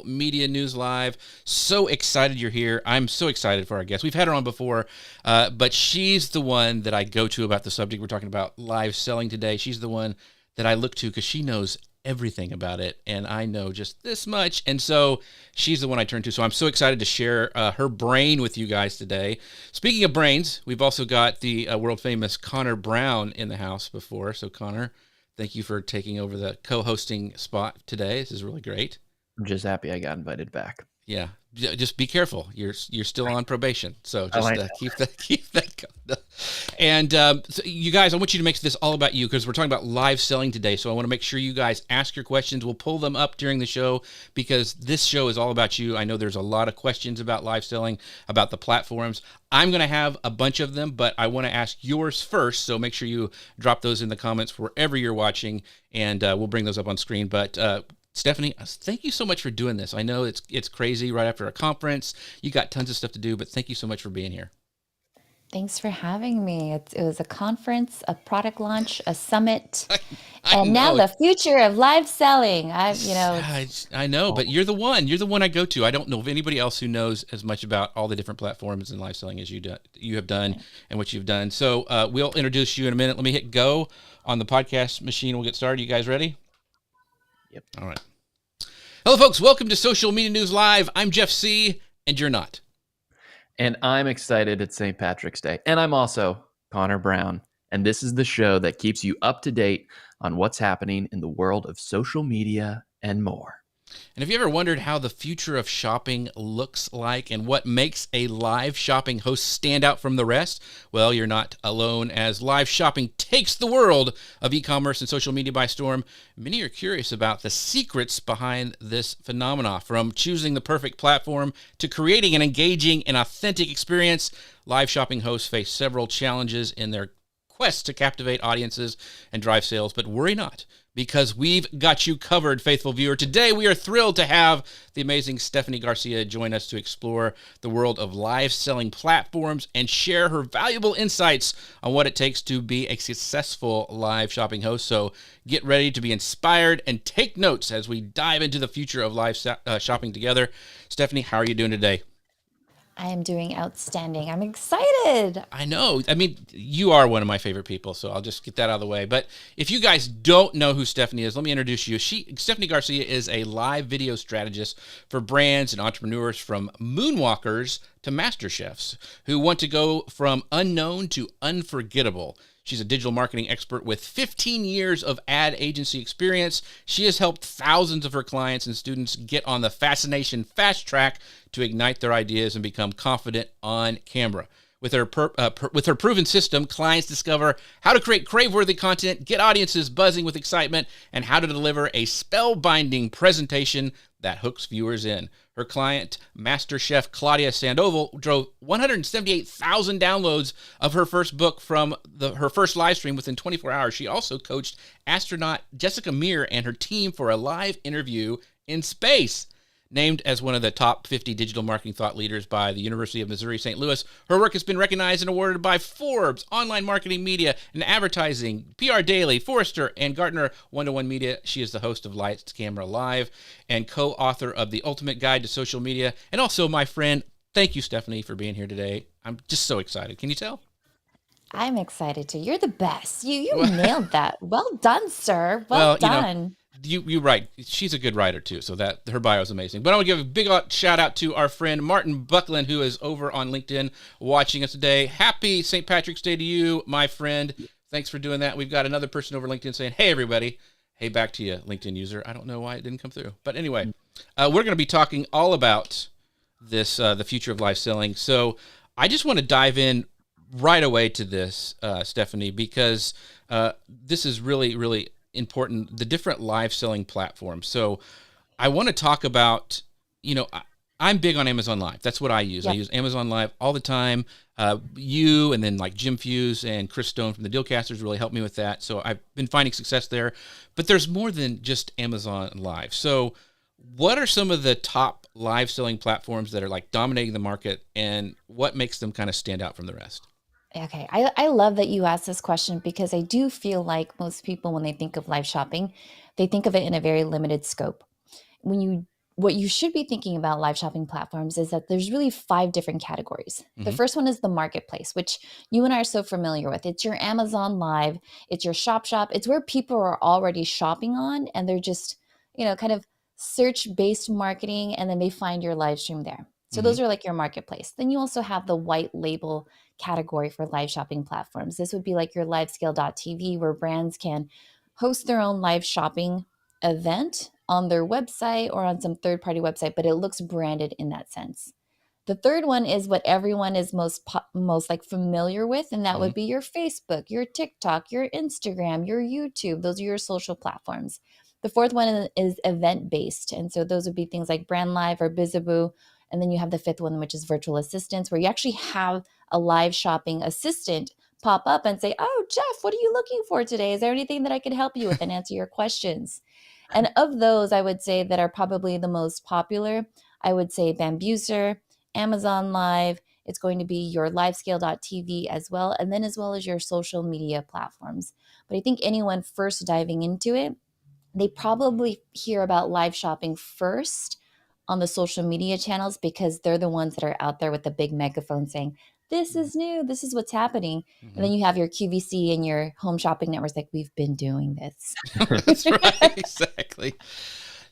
Media News Live. So excited you're here. I'm so excited for our guest. We've had her on before, but she's the one that I go to about the subject. We're talking about live selling today. She's the one that I look to because she knows everything about it, and I know just this much. And so she's the one I turn to. So I'm so excited to share her brain with you guys today. Speaking of brains, we've also got the world famous Connor Brown in the house before. So Connor, thank you for taking over the co-hosting spot today. This is really great. I'm just happy I got invited back. Yeah, just be careful. You're still on probation, so Oh, just I know. keep that going. And so you guys, I want you to make this all about you because we're talking about live selling today. So I want to make sure you guys ask your questions. We'll pull them up during the show because this show is all about you. I know there's a lot of questions about live selling, about the platforms. I'm going to have a bunch of them, but I want to ask yours first. So make sure you drop those in the comments wherever you're watching, and we'll bring those up on screen. But Stephanie, thank you so much for doing this. I know it's crazy right after a conference. You got tons of stuff to do, but thank you so much for being here. Thanks for having me. It was a conference, a product launch, a summit, I and now know. the future of live selling. I know, but you're the one. You're the one I go to. I don't know of anybody else who knows as much about all the different platforms in live selling as you have done and what you've done. So we'll introduce you in a minute. Let me hit go on the podcast machine. We'll get started. You guys ready? Yep. All right. Hello, folks. Welcome to Social Media News Live. I'm Jeff C., and you're not. And I'm excited it's St. Patrick's Day. And I'm also Connor Brown. And this is the show that keeps you up to date on what's happening in the world of social media and more. And have you ever wondered how the future of shopping looks like and what makes a live shopping host stand out from the rest? Well, you're not alone as live shopping takes the world of e-commerce and social media by storm. Many are curious about the secrets behind this phenomena, from choosing the perfect platform to creating an engaging and authentic experience. Live shopping hosts face several challenges in their quest to captivate audiences and drive sales, but worry not, because we've got you covered, faithful viewer. Today, we are thrilled to have the amazing Stephanie Garcia join us to explore the world of live selling platforms and share her valuable insights on what it takes to be a successful live shopping host. So get ready to be inspired and take notes as we dive into the future of live shopping together. Stephanie, how are you doing today? I am doing outstanding. I'm excited. I know. I mean, you are one of my favorite people, so I'll just get that out of the way. But if you guys don't know who Stephanie is, let me introduce you. Stephanie Garcia is a live video strategist for brands and entrepreneurs, from moonwalkers to master chefs who want to go from unknown to unforgettable. She's a digital marketing expert with 15 years of ad agency experience. She has helped thousands of her clients and students get on the fascination fast track to ignite their ideas and become confident on camera. With her proven system, clients discover how to create crave-worthy content, get audiences buzzing with excitement, and how to deliver a spellbinding presentation that hooks viewers in. Her client, Master Chef Claudia Sandoval, drove 178,000 downloads of her first book from her first live stream within 24 hours. She also coached astronaut Jessica Meir and her team for a live interview in space. Named as one of the top 50 digital marketing thought leaders by the University of Missouri St. Louis, her work has been recognized and awarded by Forbes, Online Marketing Media and Advertising, PR Daily, Forrester, and Gartner One-to-One Media. She is the host of Lights Camera Live and co-author of The Ultimate Guide to Social Media. And also my friend, thank you, Stephanie, for being here today. I'm just so excited. Can you tell? I'm excited too. You're the best. You nailed that. Well done, sir. Well Well, you know, done. you're right. She's a good writer too, so that her bio is amazing. But I want to give a big shout out to our friend Martin Buckland, who is over on LinkedIn watching us today. Happy St. Patrick's Day to you, my friend. Thanks for doing that. We've got another person over LinkedIn saying, "Hey, everybody." Hey, back to you, LinkedIn user. I don't know why it didn't come through, but anyway, we're going to be talking all about this, the future of live selling. So I just want to dive in right away to this, Stephanie, because this is really, really important, the different live selling platforms. So I want to talk about, I'm big on Amazon Live. That's what I use. I Yep. use Amazon Live all the time. You and then like Jim Fuse and Chris Stone from the Dealcasters really helped me with that. So I've been finding success there. But there's more than just Amazon Live. So what are some of the top live selling platforms that are like dominating the market, and what makes them kind of stand out from the rest? Okay. I love that you asked this question because I do feel like most people, when they think of live shopping, they think of it in a very limited scope. When you what you should be thinking about live shopping platforms is that there's really 5 different categories. The Hmm. first one is the marketplace, which you and I are so familiar with. It's your Amazon Live, it's your Shop. It's where people are already shopping on, and they're just, kind of search-based marketing, and then they find your live stream there. So Hmm. those are like your marketplace. Then you also have the white label category for live shopping platforms. This would be like your livescale.tv, where brands can host their own live shopping event on their website or on some third-party website, but it looks branded in that sense. The third one is what everyone is most like familiar with, and that Hmm. would be your Facebook, your TikTok, your Instagram, your YouTube. Those are your social platforms. The fourth one is event-based, and so those would be things like Brand Live or Bizaboo. And then you have the fifth one, which is virtual assistants, where you actually have a live shopping assistant pop up and say, "Oh, Jeff, what are you looking for today? Is there anything that I can help you with and answer your questions?" And of those, I would say that are probably the most popular, I would say Bambuser, Amazon Live. It's going to be your livescale.tv as well, and then as well as your social media platforms. But I think anyone first diving into it, they probably hear about live shopping first on the social media channels because they're the ones that are out there with the big megaphone saying, "This is new, this is what's happening." And Hmm. then you have your QVC and your home shopping networks like, "We've been doing this." That's right. Exactly.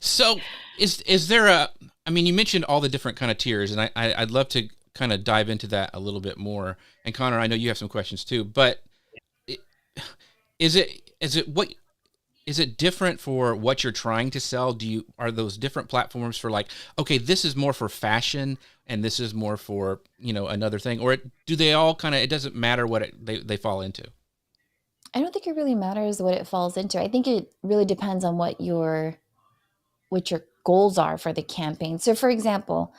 So is there a, I mean, you mentioned all the different kind of tiers, and I'd love to kind of dive into that a little bit more. And Connor, I know you have some questions too, but i- is it what is it different for what you're trying to sell? Are those different platforms for like, okay, this is more for fashion and this is more for, another thing, or do they all kind of, it doesn't matter what they fall into? I don't think it really matters what it falls into. I think it really depends on what your goals are for the campaign. So for example,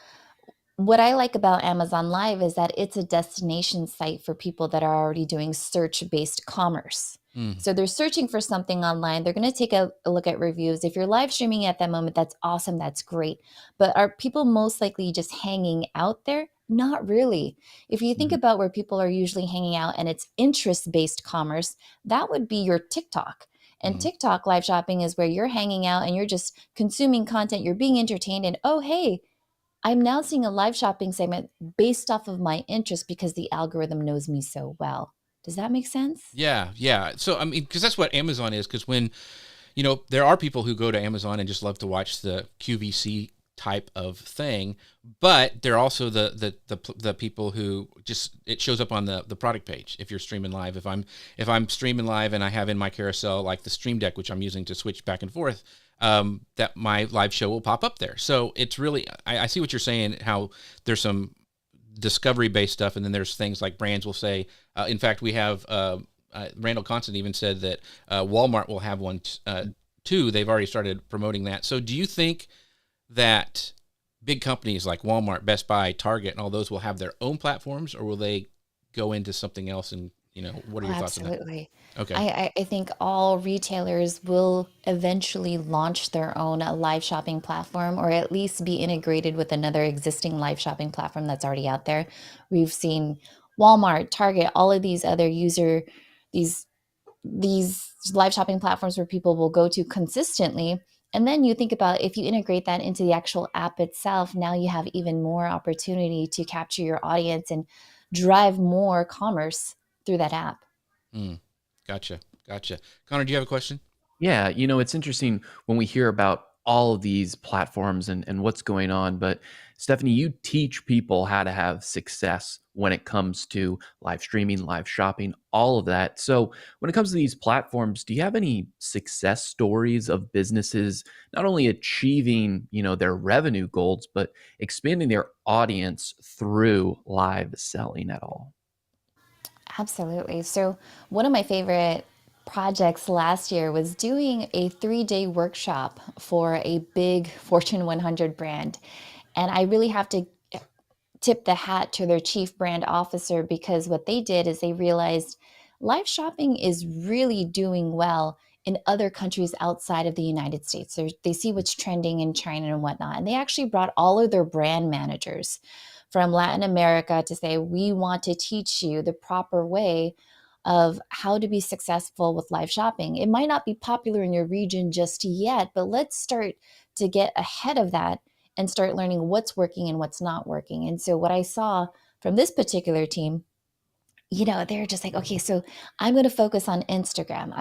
what I like about Amazon Live is that it's a destination site for people that are already doing search-based commerce. Mm, So they're searching for something online. They're going to take a look at reviews. If you're live streaming at that moment, that's awesome. That's great. But are people most likely just hanging out there? Not really. If you think Mhm. about where people are usually hanging out and it's interest-based commerce, that would be your TikTok. And mm, TikTok live shopping is where you're hanging out and you're just consuming content, you're being entertained, and oh, hey, I'm now seeing a live shopping segment based off of my interest because the algorithm knows me so well. Does that make sense? yeah, yeah. So I mean, because that's what Amazon is. Because when there are people who go to Amazon and just love to watch the QVC type of thing, but they're also the people who just, it shows up on the product page if you're streaming live. If I'm streaming live and I have in my carousel like the Stream Deck, which I'm using to switch back and forth, that my live show will pop up there. So it's really, I see what you're saying. How there's some discovery based stuff, and then there's things like brands will say. In fact, we have. Randall Constant even said that Walmart will have one too. They've already started promoting that. So do you think that big companies like Walmart, Best Buy, Target, and all those will have their own platforms, or will they go into something else? And what are Oh, your thoughts on that? absolutely. Okay. I think all retailers will eventually launch their own live shopping platform or at least be integrated with another existing live shopping platform that's already out there. We've seen Walmart, Target, all of these other these these live shopping platforms where people will go to consistently. And then you think about if you integrate that into the actual app itself, now you have even more opportunity to capture your audience and drive more commerce through that app. Mm, gotcha. Gotcha. Connor, do you have a question? Yeah, it's interesting when we hear about all of these platforms and what's going on. But Stephanie, you teach people how to have success when it comes to live streaming, live shopping, all of that. So when it comes to these platforms, do you have any success stories of businesses not only achieving, their revenue goals, but expanding their audience through live selling at all? Absolutely. So, one of my favorite projects last year was doing a 3-day workshop for a big Fortune 100 brand. And I really have to tip the hat to their chief brand officer because what they did is they realized live shopping is really doing well in other countries outside of the United States. They see what's trending in China and whatnot. And they actually brought all of their brand managers from Latin America to say, we want to teach you the proper way of how to be successful with live shopping. It might not be popular in your region just yet, but let's start to get ahead of that and start learning what's working and what's not working. And so what I saw from this particular team, they're just like, okay, so I'm going to focus on Instagram.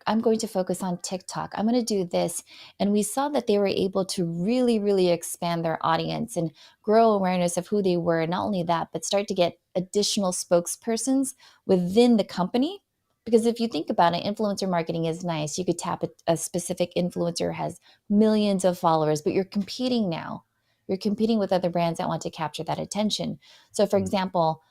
I'm going to focus on TikTok. I'm going to do this. And we saw that they were able to really, really expand their audience and grow awareness of who they were. And not only that, but start to get additional spokespersons within the company. Because if you think about it, influencer marketing is nice. You could tap a specific influencer who has millions of followers, but you're competing now. You're competing with other brands that want to capture that attention. So for example,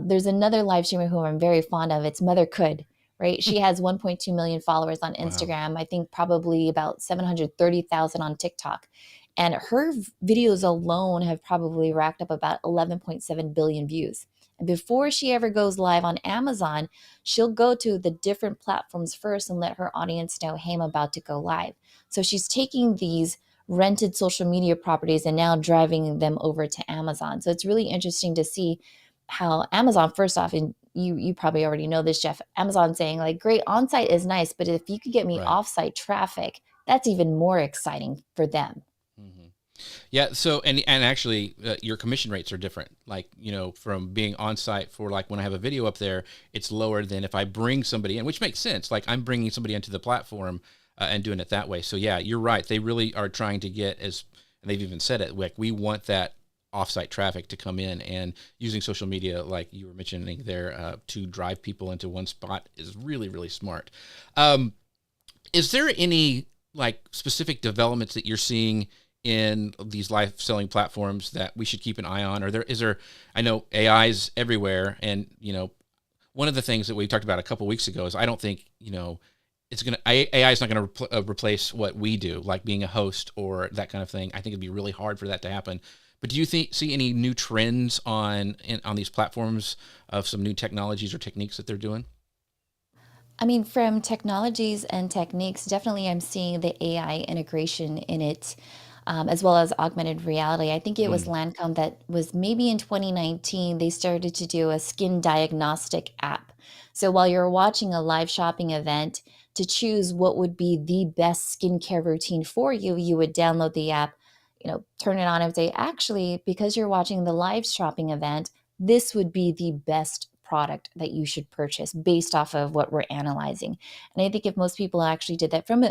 there's another live streamer who I'm very fond of. It's Mother Could, right? She has 1.2 million followers on Instagram. Wow. I think probably about 730,000 on TikTok. And her videos alone have probably racked up about 11.7 billion views. And before she ever goes live on Amazon, she'll go to the different platforms first and let her audience know, hey, I'm about to go live. So she's taking these rented social media properties and now driving them over to Amazon. So it's really interesting to see how Amazon, first off, and you probably already know this, Jeff, Amazon saying like, great, on-site is nice, but if you could get me off-site traffic, that's even more exciting for them. Mm-hmm. Yeah. So, and actually your commission rates are different. Like, from being on-site for like when I have a video up there, it's lower than if I bring somebody in, which makes sense. Like I'm bringing somebody into the platform and doing it that way. So yeah, you're right. They really are trying to get and they've even said it, like we want that offsite traffic to come in, and using social media, like you were mentioning there, to drive people into one spot is really, really smart. Is there any like specific developments that you're seeing in these live selling platforms that we should keep an eye on? Or I know AI is everywhere, and one of the things that we talked about a couple of weeks ago is I don't think AI is not going to replace what we do, like being a host or that kind of thing. I think it'd be really hard for that to happen. But do you see any new trends on these platforms of some new technologies or techniques that they're doing? I mean, from technologies and techniques, definitely I'm seeing the AI integration in it, as well as augmented reality. I think it was Lancome that was maybe in 2019, they started to do a skin diagnostic app. So while you're watching a live shopping event, to choose what would be the best skincare routine for you, you would download the app, turn it on and say, actually, because you're watching the live shopping event, this would be the best product that you should purchase based off of what we're analyzing. And I think if most people actually did that from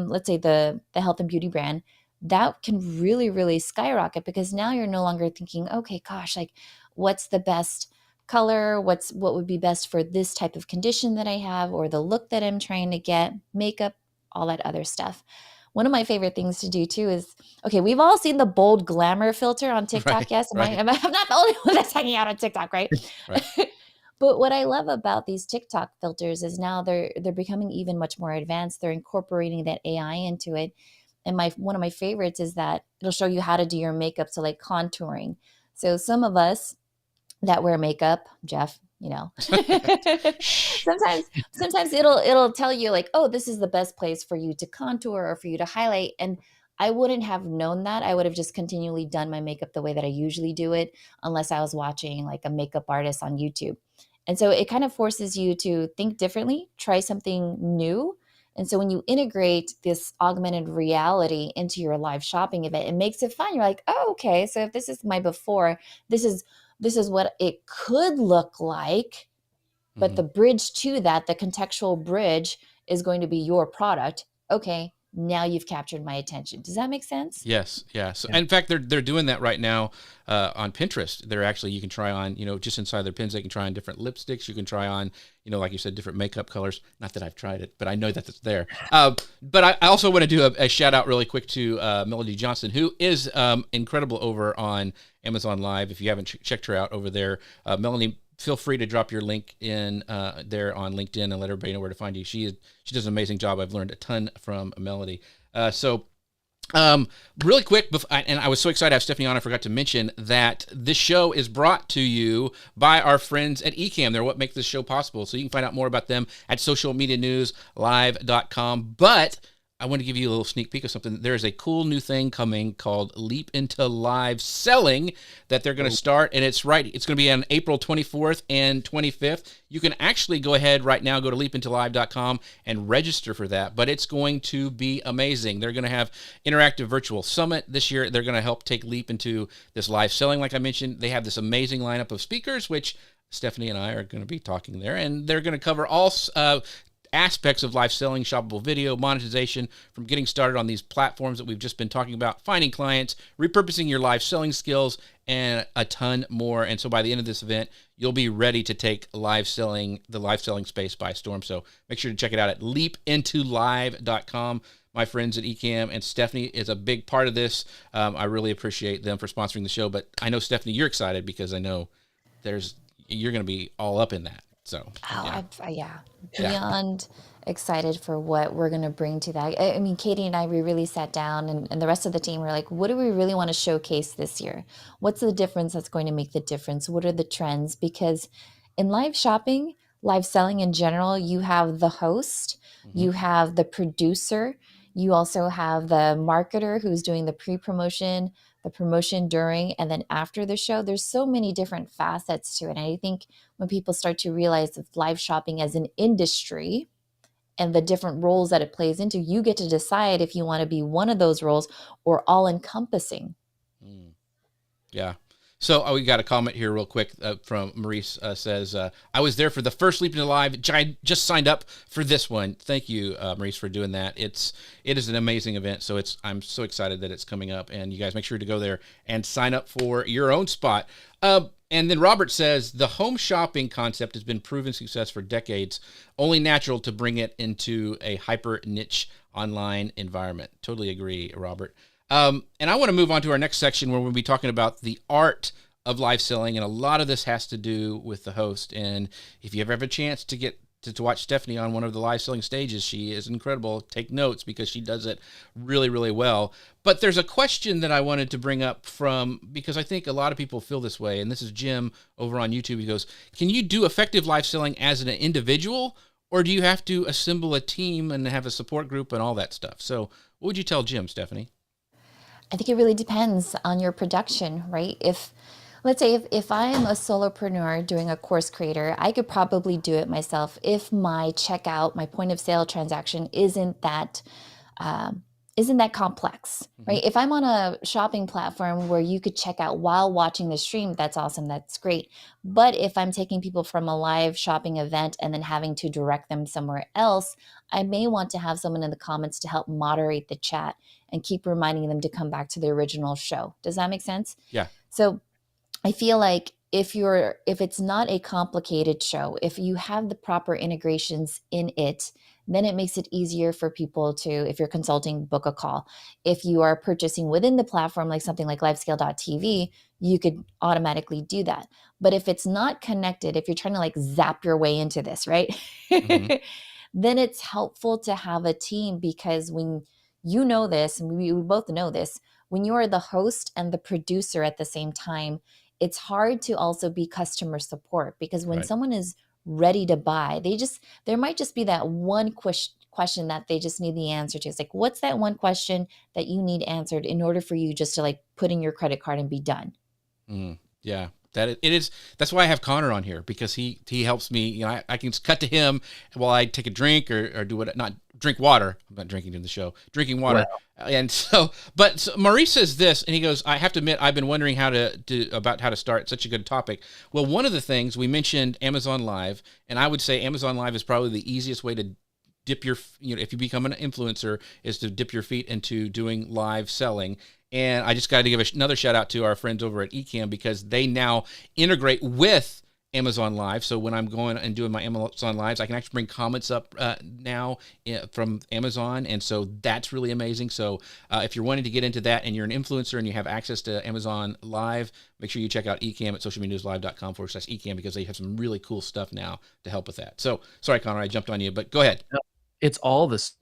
let's say the health and beauty brand, that can really, really skyrocket, because now you're no longer thinking, okay, gosh, like what's the best color? What would be best for this type of condition that I have, or the look that I'm trying to get, makeup, all that other stuff. One of my favorite things to do too is, okay, we've all seen the bold glamour filter on TikTok. Right, yes. right. I'm not the only one that's hanging out on TikTok, right? Right. But what I love about these TikTok filters is now they're becoming even much more advanced. They're incorporating that AI into it. And one of my favorites is that it'll show you how to do your makeup, so like contouring. So some of us that wear makeup, Jeff, sometimes it'll tell you like, oh, this is the best place for you to contour or for you to highlight. And I wouldn't have known that. I would have just continually done my makeup the way that I usually do it, unless I was watching like a makeup artist on YouTube. And so it kind of forces you to think differently, try something new. And so when you integrate this augmented reality into your live shopping event, it makes it fun. You're like, oh, okay, so if this is my before, this is what it could look like. But the bridge to that, the contextual bridge, is going to be your product. Okay, now you've captured my attention. Does that make sense? Yes. Yeah. So, in fact, they're doing that right now on Pinterest. They're actually, you can try on, just inside their pins, they can try on different lipsticks. You can try on, like you said, different makeup colors. Not that I've tried it, but I know that it's there. But I also want to do a shout out really quick to Melody Johnson, who is incredible over on Amazon Live. If you haven't checked her out over there, Melanie, feel free to drop your link in there on LinkedIn and let everybody know where to find you. She does an amazing job. I've learned a ton from Melody. Really quick, and I was so excited to have Stephanie on, I forgot to mention that this show is brought to you by our friends at Ecamm. They're what makes this show possible. So you can find out more about them at socialmedianewslive.com. But I want to give you a little sneak peek of something. There's a cool new thing coming called Leap into Live Selling that they're going to start, and it's going to be on April 24th and 25th. You can actually go ahead right now, go to leapintolive.com and register for that, but it's going to be amazing. They're going to have interactive virtual summit this year. They're going to help take Leap into this live selling. Like I mentioned, they have this amazing lineup of speakers, which Stephanie and I are going to be talking there, and they're going to cover all aspects of live selling, shoppable video, monetization, from getting started on these platforms that we've just been talking about, finding clients, repurposing your live selling skills, and a ton more. And so by the end of this event, you'll be ready to take the live selling space by storm. So make sure to check it out at leapintolive.com. My friends at Ecamm and Stephanie is a big part of this. I really appreciate them for sponsoring the show, but I know, Stephanie, you're excited because I know you're going to be all up in that. So, beyond excited for what we're going to bring to that. I mean, Katie and I, we really sat down, and the rest of the team were like, what do we really want to showcase this year? What's the difference that's going to make the difference? What are the trends? Because in live shopping, live selling in general, you have the host, you have the producer, you also have the marketer who's doing the pre-promotion, the promotion during, and then after the show. There's so many different facets to it. And I think when people start to realize of live shopping as an industry and the different roles that it plays into, you get to decide if you want to be one of those roles or all encompassing. Yeah. So we got a comment here real quick from Maurice says, I was there for the first Leap into Live. I just signed up for this one. Thank you, Maurice, for doing that. It is an amazing event. So I'm so excited that it's coming up, and you guys make sure to go there and sign up for your own spot. And then Robert says, the home shopping concept has been proven success for decades, only natural to bring it into a hyper niche online environment. Totally agree, Robert. And I want to move on to our next section where we'll be talking about the art of live selling. And a lot of this has to do with the host. And if you ever have a chance to get to watch Stephanie on one of the live selling stages, she is incredible. Take notes because she does it really, really well. But there's a question that I wanted to bring up because I think a lot of people feel this way. And this is Jim over on YouTube. He goes, can you do effective live selling as an individual, or do you have to assemble a team and have a support group and all that stuff? So what would you tell Jim, Stephanie? I think it really depends on your production, right? Let's say if I'm a solopreneur doing a course creator, I could probably do it myself if my checkout, my point of sale transaction isn't that complex, right? If I'm on a shopping platform where you could check out while watching the stream, that's awesome. That's great. But if I'm taking people from a live shopping event and then having to direct them somewhere else, I may want to have someone in the comments to help moderate the chat and keep reminding them to come back to the original show. Does that make sense? Yeah. So I feel like if it's not a complicated show, if you have the proper integrations in it, then it makes it easier for people to, if you're consulting, book a call. If you are purchasing within the platform, like something like livescale.tv, you could automatically do that. But if it's not connected, if you're trying to like zap your way into this, right? Then it's helpful to have a team, because when you know this, and we both know this, when you are the host and the producer at the same time, it's hard to also be customer support, because when someone is ready to buy, there might just be that one question that they just need the answer to. It's like, what's that one question that you need answered in order for you just to like put in your credit card and be done? Yeah. It is. That's why I have Connor on here, because he helps me. You know, I can cut to him while I take a drink or do what, not drink water. I'm not drinking in the show, drinking water. Wow. And so Maurice says this, and he goes, I have to admit, I've been wondering about how to start. Such a good topic. Well, one of the things we mentioned, Amazon Live, and I would say Amazon Live is probably the easiest way to dip if you become an influencer, is to dip your feet into doing live selling. And I just got to give another shout out to our friends over at Ecamm, because they now integrate with Amazon Live. So when I'm going and doing my Amazon Lives, I can actually bring comments up now from Amazon. And so that's really amazing. So if you're wanting to get into that and you're an influencer and you have access to Amazon Live, make sure you check out Ecamm at socialmedianewslive.com/Ecamm, because they have some really cool stuff now to help with that. So sorry, Connor, I jumped on you, but go ahead. It's all this.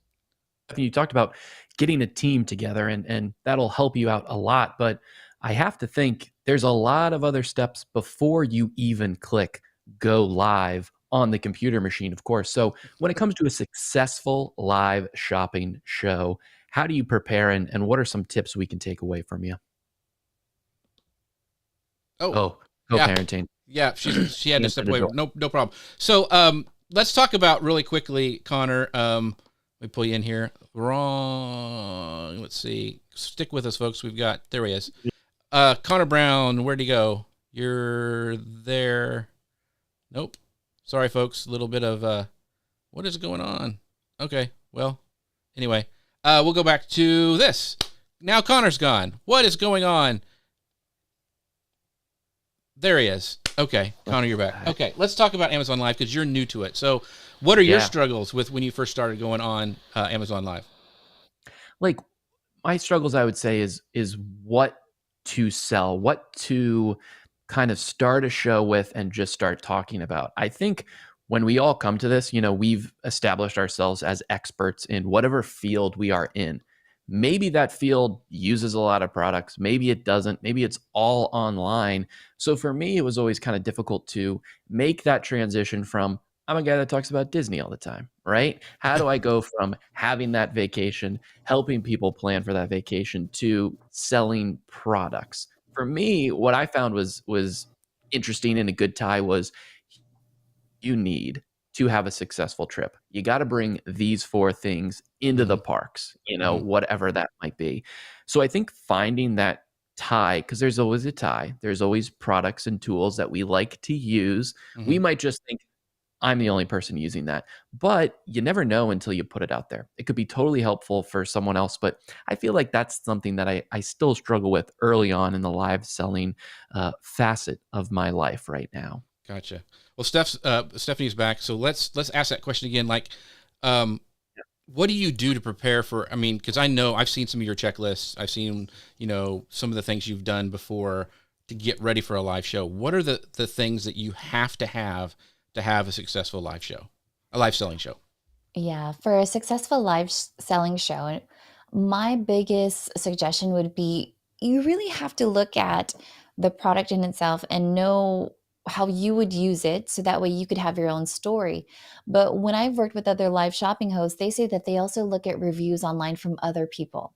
You talked about getting a team together, and that'll help you out a lot. But I have to think there's a lot of other steps before you even click go live on the computer machine, of course. So when it comes to a successful live shopping show, how do you prepare and what are some tips we can take away from you? Oh, Oh, yeah. co-parenting. Yeah, she had to Answer step the away. door. No problem. So let's talk about really quickly, Connor. Let me pull you in here. Wrong. Let's see. Stick with us, folks. There he is. Connor Brown, where'd he go? You're there. Nope. Sorry, folks. A little bit of what is going on? Okay. Well, anyway, we'll go back to this. Now Connor's gone. What is going on? There he is. Okay, Connor, you're back. Okay, let's talk about Amazon Live because you're new to it. So, what are your struggles with when you first started going on Amazon Live? Like my struggles, I would say, is what to sell, what to kind of start a show with and just start talking about. I think when we all come to this, we've established ourselves as experts in whatever field we are in. Maybe that field uses a lot of products. Maybe it doesn't. Maybe it's all online. So for me, it was always kind of difficult to make that transition from I'm a guy that talks about Disney all the time, right? How do I go from having that vacation, helping people plan for that vacation to selling products? For me, what I found was interesting and a good tie was you need to have a successful trip. You got to bring these 4 things into the parks, whatever that might be. So I think finding that tie, because there's always a tie, there's always products and tools that we like to use. We might just think, I'm the only person using that, but you never know until you put it out there. It could be totally helpful for someone else, but I feel like that's something that I still struggle with early on in the live selling facet of my life right now. Gotcha. Well, Stephanie's back, so let's ask that question again. Like, what do you do to prepare for? I mean, because I know I've seen some of your checklists. I've seen some of the things you've done before to get ready for a live show. What are the things that you have to have a successful live show, a live selling show? Yeah, for a successful live selling show, my biggest suggestion would be you really have to look at the product in itself and know how you would use it so that way you could have your own story. But when I've worked with other live shopping hosts, they say that they also look at reviews online from other people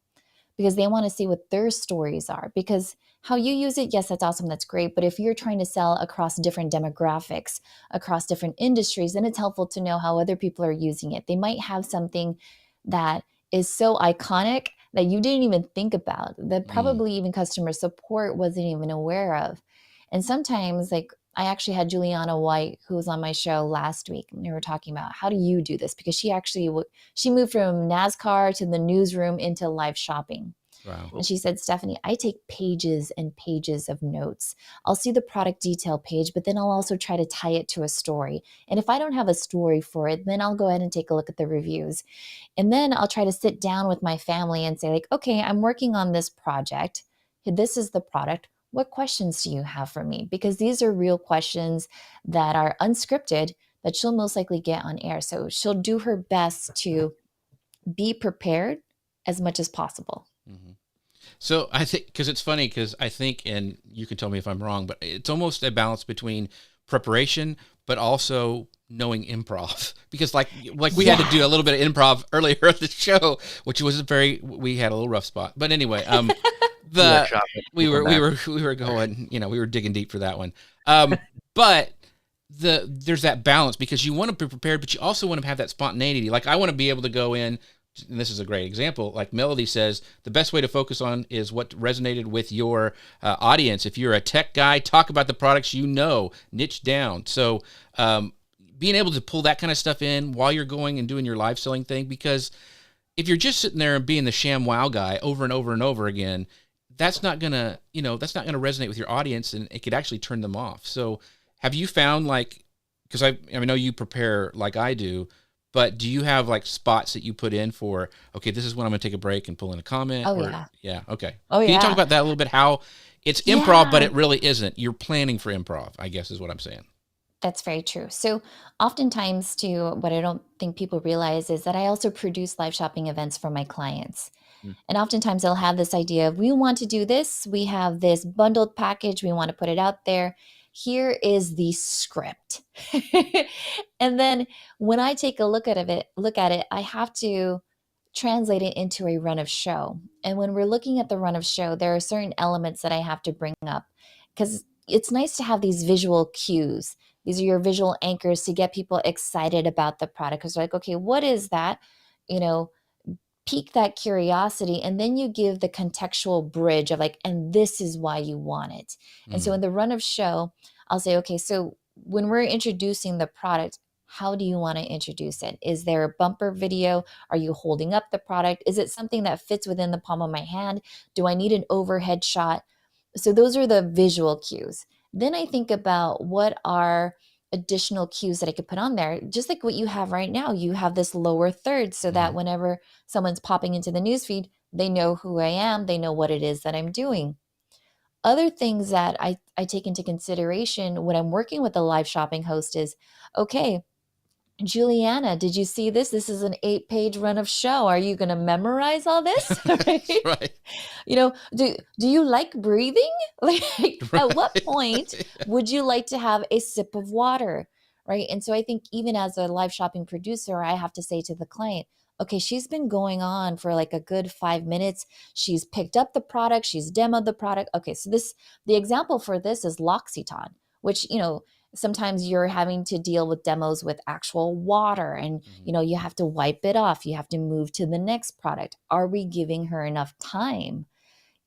because they want to see what their stories are. Because how you use it, yes, that's awesome, that's great. But if you're trying to sell across different demographics, across different industries, then it's helpful to know how other people are using it. They might have something that is so iconic that you didn't even think about, that probably even customer support wasn't even aware of. And sometimes, like, I actually had Juliana White, who was on my show last week, and we were talking about how do you do this? Because she actually she moved from NASCAR to the newsroom into live shopping. Wow. And she said, Stephanie, I take pages and pages of notes. I'll see the product detail page, but then I'll also try to tie it to a story. And if I don't have a story for it, then I'll go ahead and take a look at the reviews. And then I'll try to sit down with my family and say, like, okay, I'm working on this project. This is the product. What questions do you have for me? Because these are real questions that are unscripted that she'll most likely get on air. So she'll do her best to be prepared as much as possible. Mm-hmm. So I think, because it's funny, because I think, and you can tell me if I'm wrong, but it's almost a balance between preparation, but also knowing improv, because like we had to do a little bit of improv earlier in the show, which was we had a little rough spot, but anyway, we were going, we were digging deep for that one. But there's that balance because you want to be prepared, but you also want to have that spontaneity. Like I want to be able to go in, and this is a great example. Like Melody says, the best way to focus on is what resonated with your audience. If you're a tech guy, talk about the products niche down. So being able to pull that kind of stuff in while you're going and doing your live selling thing, because if you're just sitting there and being the sham wow guy over and over and over again, that's not gonna resonate with your audience, and it could actually turn them off. So have you found, like, because I know you prepare like I do, but do you have like spots that you put in for, okay, this is when I'm going to take a break and pull in a comment? Yeah. Okay. Oh, Can you talk about that a little bit? How it's improv, but it really isn't. You're planning for improv, I guess is what I'm saying. That's very true. So oftentimes too, what I don't think people realize is that I also produce live shopping events for my clients. And oftentimes they'll have this idea of, we want to do this. We have this bundled package. We want to put it out there. here is the script. And then when I take a look at it, I have to translate it into a run of show. And when we're looking at the run of show, there are certain elements that I have to bring up, because it's nice to have these visual cues. These are your visual anchors to get people excited about the product, because they're like, okay, what is that? You know, pique that curiosity, and then you give the contextual bridge of like, and this is why you want it. And so in the run of show, I'll say, okay, so when we're introducing the product, how do you want to introduce it? Is there a bumper video? Are you holding up the product? Is it something that fits within the palm of my hand? Do I need an overhead shot? So those are the visual cues. Then I think about what are additional cues that I could put on there, just like what you have right now. You have this lower third, so that whenever someone's popping into the newsfeed, they know who I am, they know what it is that I'm doing. Other things that I take into consideration when I'm working with a live shopping host is, okay, Juliana, did you see this? This is an 8-page run of show. Are you going to memorize all this? Right? Right. You know, do you like breathing? Like, at what Right. point would you like to have a sip of water? Right. And so I think even as a live shopping producer, I have to say to the client, okay, she's been going on for like a good 5 minutes. She's picked up the product. She's demoed the product. Okay. So the example for this is L'Occitane, which, you know, sometimes you're having to deal with demos with actual water, and you know, you have to wipe it off, you have to move to the next product. Are we giving her enough time?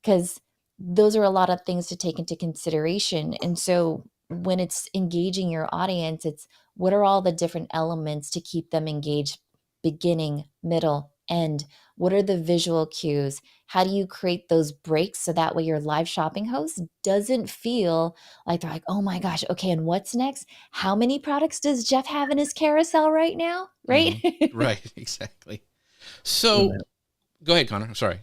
Because those are a lot of things to take into consideration. And so when it's engaging your audience, it's what are all the different elements to keep them engaged, beginning, middle, end? What are the visual cues? How do you create those breaks so that way your live shopping host doesn't feel like they're like, oh my gosh, okay, and what's next? How many products does Jeff have in his carousel right now? Right? Right. Exactly. So go ahead, Connor. I'm sorry.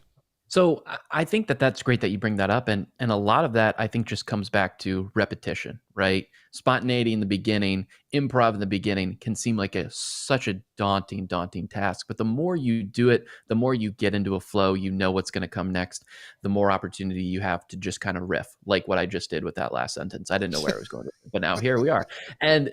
So I think that that's great that you bring that up. And a lot of that, I think, just comes back to repetition, right? Spontaneity in the beginning, improv in the beginning can seem like such a daunting task. But the more you do it, the more you get into a flow, you know what's going to come next, the more opportunity you have to just kind of riff, like what I just did with that last sentence. I didn't know where I was going, but now here we are. And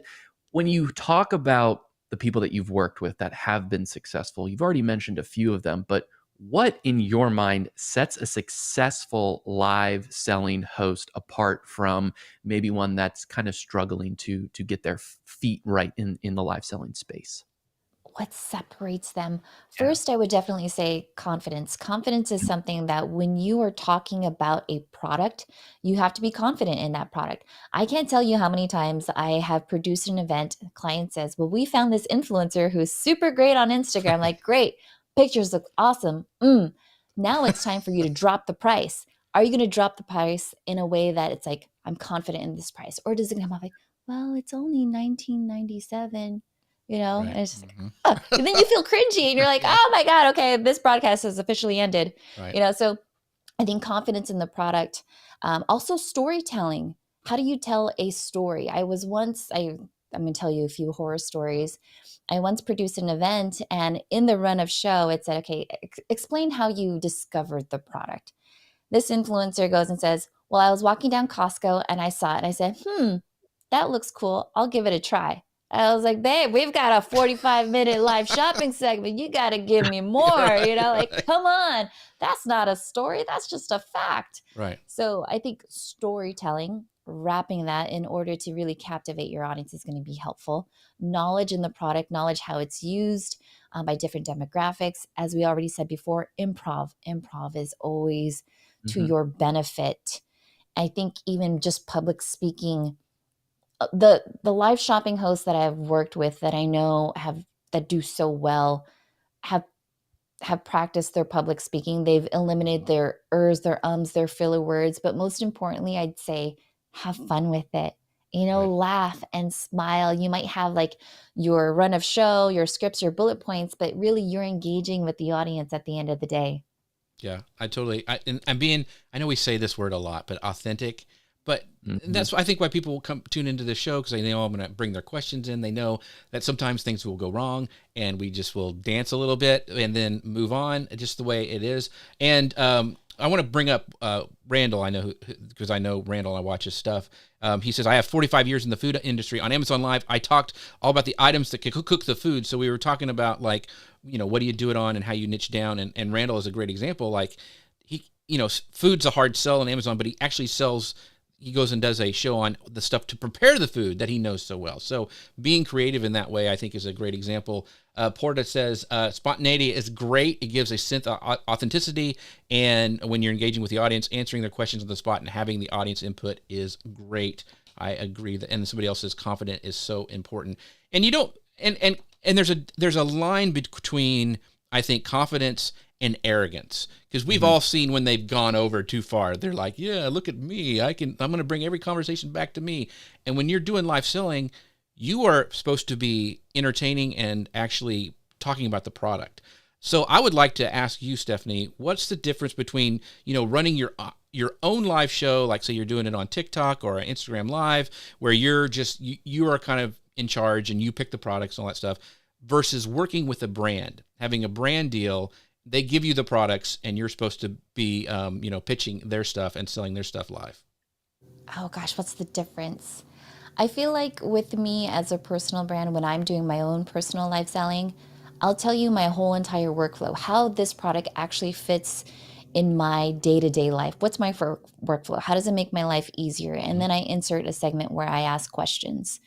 when you talk about the people that you've worked with that have been successful, you've already mentioned a few of them, but what in your mind sets a successful live selling host apart from maybe one that's kind of struggling to get their feet right in the live selling space? What separates them? First, I would definitely say confidence. Confidence is something that when you are talking about a product, you have to be confident in that product. I can't tell you how many times I have produced an event. The client says, well, we found this influencer who's super great on Instagram. Like, great, pictures look awesome. Now it's time for you to drop the price. Are you going to drop the price in a way that it's like, I'm confident in this price? Or does it come off like, well, it's only $19.97, you know? Right. And it's just like, oh. And then you feel cringy and you're like, oh my God, okay, this broadcast has officially ended. Right. You know, so I think confidence in the product. Also storytelling. How do you tell a story? I'm going to tell you a few horror stories. I once produced an event, and in the run of show, it said, okay, explain how you discovered the product. This influencer goes and says, well, I was walking down Costco and I saw it. And I said, that looks cool. I'll give it a try. I was like, babe, we've got a 45-minute live shopping segment. You got to give me more, you know, like, come on. That's not a story. That's just a fact. Right. So I think storytelling, wrapping that in order to really captivate your audience is going to be helpful. Knowledge in the product, knowledge how it's used by different demographics. As we already said before, improv is always to your benefit. I think even just public speaking, the live shopping hosts that I've worked with that I know that do so well have practiced their public speaking. They've eliminated their ers, their ums, their filler words. But most importantly, I'd say have fun with it. You know, laugh and smile. You might have like your run of show, your scripts, your bullet points, but really you're engaging with the audience at the end of the day. Yeah, I know we say this word a lot, but authentic. But that's, I think, why people will tune into this show, because they know I'm going to bring their questions in. They know that sometimes things will go wrong, and we just will dance a little bit and then move on, just the way it is. And I want to bring up Randall. I know because I know Randall. I watch his stuff. He says, I have 45 years in the food industry. On Amazon Live, I talked all about the items that cook the food. So we were talking about like, what do you do it on and how you niche down. And Randall is a great example. Like food's a hard sell on Amazon, but he actually he goes and does a show on the stuff to prepare the food that he knows so well. So being creative in that way, I think, is a great example. Porta says, spontaneity is great. It gives a sense of authenticity. And when you're engaging with the audience, answering their questions on the spot and having the audience input is great. I agree that, and somebody else says confident is so important. And you don't, and there's a line between, I think, confidence and arrogance, because we've all seen when they've gone over too far. They're like, yeah, look at me. I'm going to bring every conversation back to me. And when you're doing live selling, you are supposed to be entertaining and actually talking about the product. So I would like to ask you, Stephanie, what's the difference between, running your own live show, like say you're doing it on TikTok or Instagram Live, where you're just, you are kind of in charge and you pick the products and all that stuff, versus working with a brand, having a brand deal. They give you the products and you're supposed to be, pitching their stuff and selling their stuff live. Oh gosh, what's the difference? I feel like with me as a personal brand, when I'm doing my own personal live selling, I'll tell you my whole entire workflow, how this product actually fits in my day-to-day life. What's my workflow? How does it make my life easier? And then I insert a segment where I ask questions.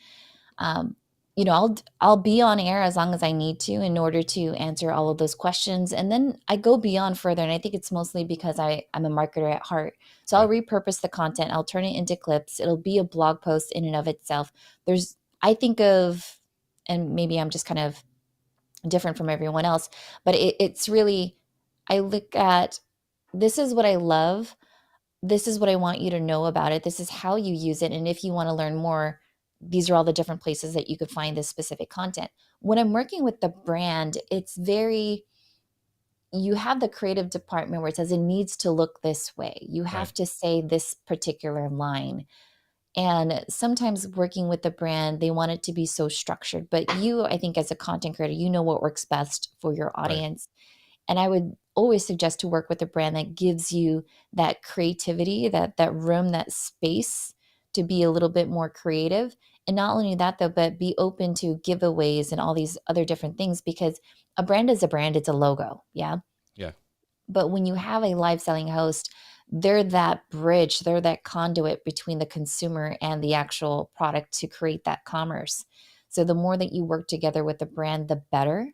I'll be on air as long as I need to in order to answer all of those questions. And then I go beyond further. And I think it's mostly because I'm a marketer at heart. So I'll repurpose the content. I'll turn it into clips. It'll be a blog post in and of itself. I think of, and maybe I'm just kind of different from everyone else, but it's really, I look at, this is what I love. This is what I want you to know about it. This is how you use it. And if you want to learn more, these are all the different places that you could find this specific content. When I'm working with the brand, you have the creative department where it says it needs to look this way. You have to say this particular line. And sometimes working with the brand, they want it to be so structured. But you, I think as a content creator, you know what works best for your audience. Right. And I would always suggest to work with a brand that gives you that creativity, that room, that space to be a little bit more creative. And not only that, though, but be open to giveaways and all these other different things, because a brand is a brand. It's a logo. Yeah. Yeah. But when you have a live selling host, they're that bridge, they're that conduit between the consumer and the actual product to create that commerce. So the more that you work together with the brand, the better.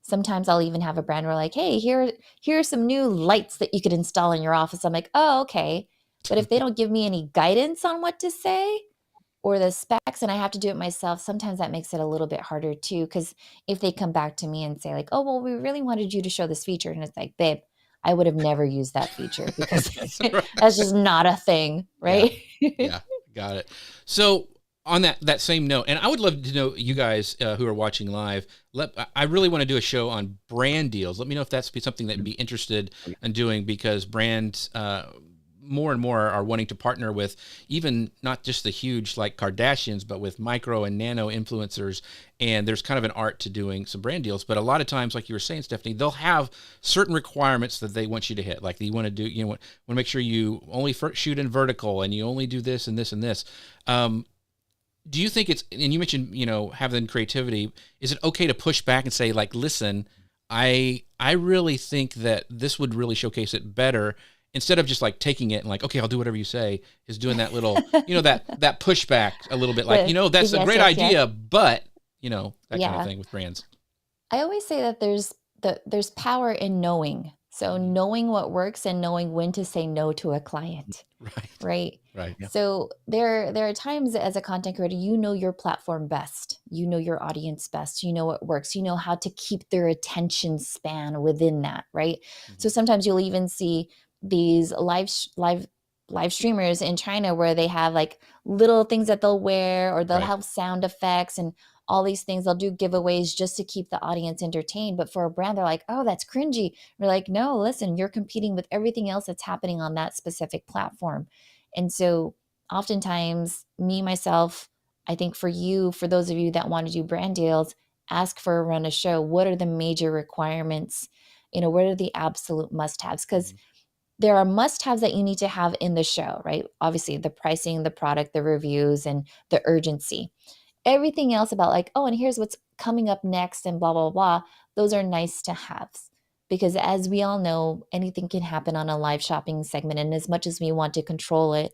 Sometimes I'll even have a brand where like, hey, here are some new lights that you could install in your office. I'm like, oh, okay. But if they don't give me any guidance on what to say or the specs and I have to do it myself, sometimes that makes it a little bit harder too. Because if they come back to me and say like, oh, well, we really wanted you to show this feature. And it's like, babe, I would have never used that feature because that's just not a thing, right? Yeah, got it. So on that same note, and I would love to know, you guys who are watching live, I really want to do a show on brand deals. Let me know if that's something that you'd be interested in doing, because brands more and more are wanting to partner with even not just the huge like Kardashians, but with micro and nano influencers. And there's kind of an art to doing some brand deals. But a lot of times, like you were saying, Stephanie, they'll have certain requirements that they want you to hit. Like you want to do, want to make sure you only shoot in vertical and you only do this and this and this. Do you think and you mentioned, having creativity, is it okay to push back and say like, listen, I really think that this would really showcase it better, instead of just like taking it and like, okay, I'll do whatever you say, is doing that little, that pushback a little bit, like, that's a great idea, but that kind of thing with brands. I always say that there's power in knowing. So knowing what works and knowing when to say no to a client. Right. Yeah. So there are times as a content creator, your platform best, your audience best, what works, how to keep their attention span within that. Right. Mm-hmm. So sometimes you'll even see these live streamers in China where they have like little things that they'll wear, or they'll have sound effects and all these things. They'll do giveaways just to keep the audience entertained. But for a brand, they're like, oh, that's cringy. We're like, no, listen, you're competing with everything else that's happening on that specific platform. And so oftentimes myself, I think for those of you that want to do brand deals, ask for a run a show. What are the major requirements? What are the absolute must-haves? Because there are must-haves that you need to have in the show, right? Obviously, the pricing, the product, the reviews, and the urgency. Everything else about like, oh, and here's what's coming up next and blah, blah, blah. Those are nice to haves. Because as we all know, anything can happen on a live shopping segment. And as much as we want to control it,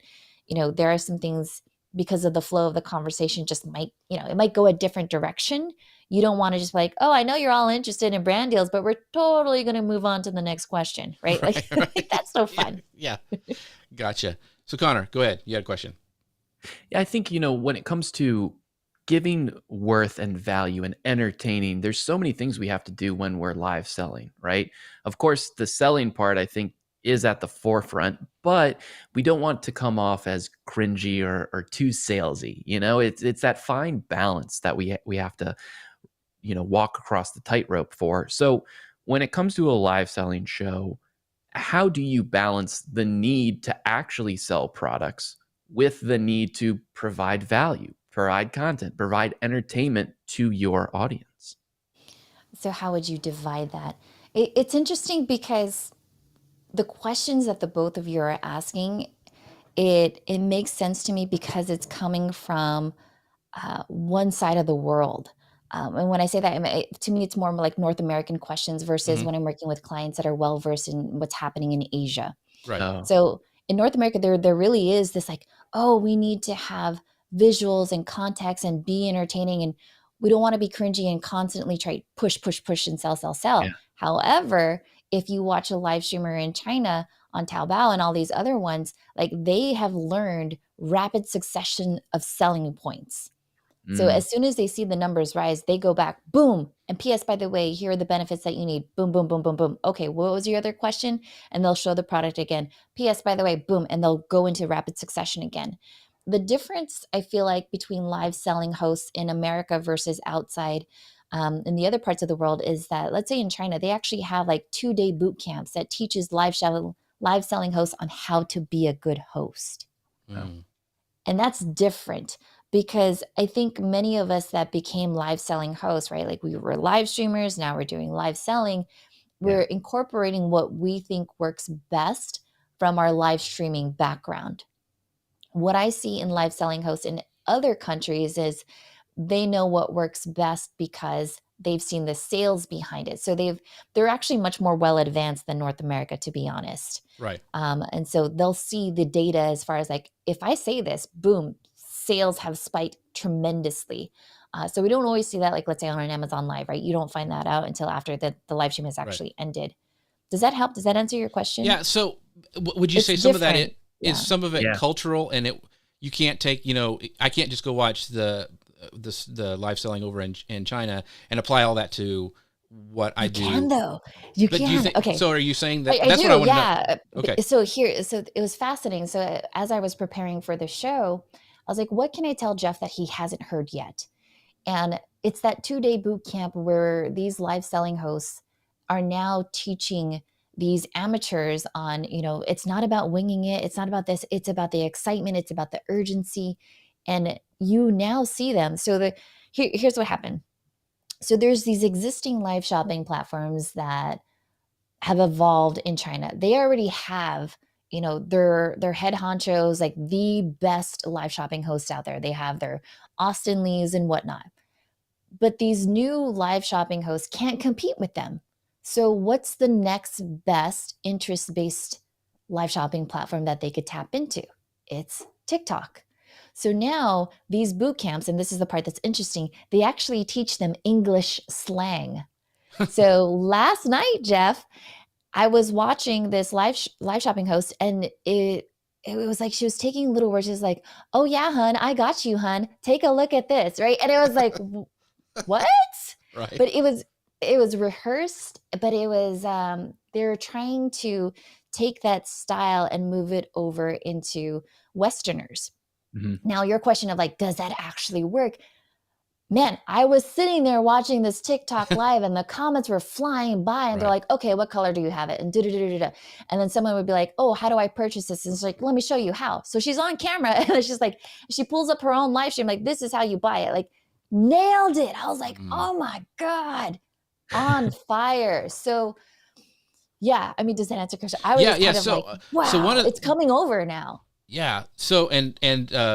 there are some things because of the flow of the conversation just might, it might go a different direction. You don't want to just be like, oh, I know you're all interested in brand deals, but we're totally going to move on to the next question, right? Right, Like that's no fun. Yeah. Gotcha. So Connor, go ahead. You had a question. Yeah, I think, when it comes to giving worth and value and entertaining, there's so many things we have to do when we're live selling, right? Of course, the selling part, I think, is at the forefront, but we don't want to come off as cringy or too salesy. It's that fine balance that we have to, walk across the tightrope for. So when it comes to a live selling show, how do you balance the need to actually sell products with the need to provide value, provide content, provide entertainment to your audience? So how would you divide that? It's interesting because the questions that the both of you are asking, it makes sense to me because it's coming from one side of the world. And when I say that, to me, it's more like North American questions versus Mhm. when I'm working with clients that are well versed in what's happening in Asia. Right. Oh, So in North America, there really is this like, oh, we need to have visuals and context and be entertaining, and we don't want to be cringy and constantly try push, push, push and sell, sell, yeah. sell. However, if you watch a live streamer in China on Taobao and all these other ones, like they have learned rapid succession of selling points. So Mm, as soon as they see the numbers rise, they go back, boom. And PS, by the way, here are the benefits that you need. Boom, boom, boom, boom, boom. Okay, what was your other question? And they'll show the product again. PS, by the way, boom. And they'll go into rapid succession again. The difference, I feel like, between live selling hosts in America versus outside in the other parts of the world is that, let's say in China, they actually have like 2-day boot camps that teaches live selling hosts on how to be a good host. Mm. And that's different because I think many of us that became live selling hosts, right? Like we were live streamers, now we're doing live selling. We're yeah. incorporating what we think works best from our live streaming background. What I see in live selling hosts in other countries is they know what works best because they've seen the sales behind it. So they're actually much more well advanced than North America, to be honest. Right. And so they'll see the data as far as like, if I say this, boom, sales have spiked tremendously. So we don't always see that, like, let's say on an Amazon Live, right? You don't find that out until after the live stream has Right. actually ended. Does that help? Does that answer your question? Yeah. So would you It's say some of that different. is Yeah. some of it Yeah. cultural, and you can't take, I can't just go watch the live selling over in China and apply all that to what I You do. can though. You But do you can. think Okay. so? Are you saying that I that's do, what I want to know? yeah. Okay. So it was fascinating. So as I was preparing for the show, I was like, what can I tell Jeff that he hasn't heard yet? And it's that 2-day boot camp where these live selling hosts are now teaching these amateurs on, it's not about winging it. It's not about this. It's about the excitement. It's about the urgency. And you now see them. So here's what happened. So there's these existing live shopping platforms that have evolved in China. They already have, their head honchos, like the best live shopping hosts out there. They have their Austin Lees and whatnot. But these new live shopping hosts can't compete with them. So what's the next best interest-based live shopping platform that they could tap into? It's TikTok. So now these boot camps, and this is the part that's interesting, they actually teach them English slang. So last night, Jeff, I was watching this live shopping host, and it was like she was taking little words. She's like, "Oh yeah, hun, I got you, hun. Take a look at this," right? And it was like, "What?" Right. But it was rehearsed, but it was they were trying to take that style and move it over into Westerners. Mhm. Now, your question of like, does that actually work? Man, I was sitting there watching this TikTok live and the comments were flying by and they're Right. like, okay, what color do you have it? And da-da-da-da-da. And then someone would be like, oh, how do I purchase this? And it's like, let me show you how. So she's on camera and it's just like, she pulls up her own live stream, like, this is how you buy it. Like, nailed it. I was like, Mm. oh my God, on fire. So Yeah. I mean, does that answer your question? I was Yeah, just yeah. kind of So, like, wow, so one of it's coming over now. yeah. So and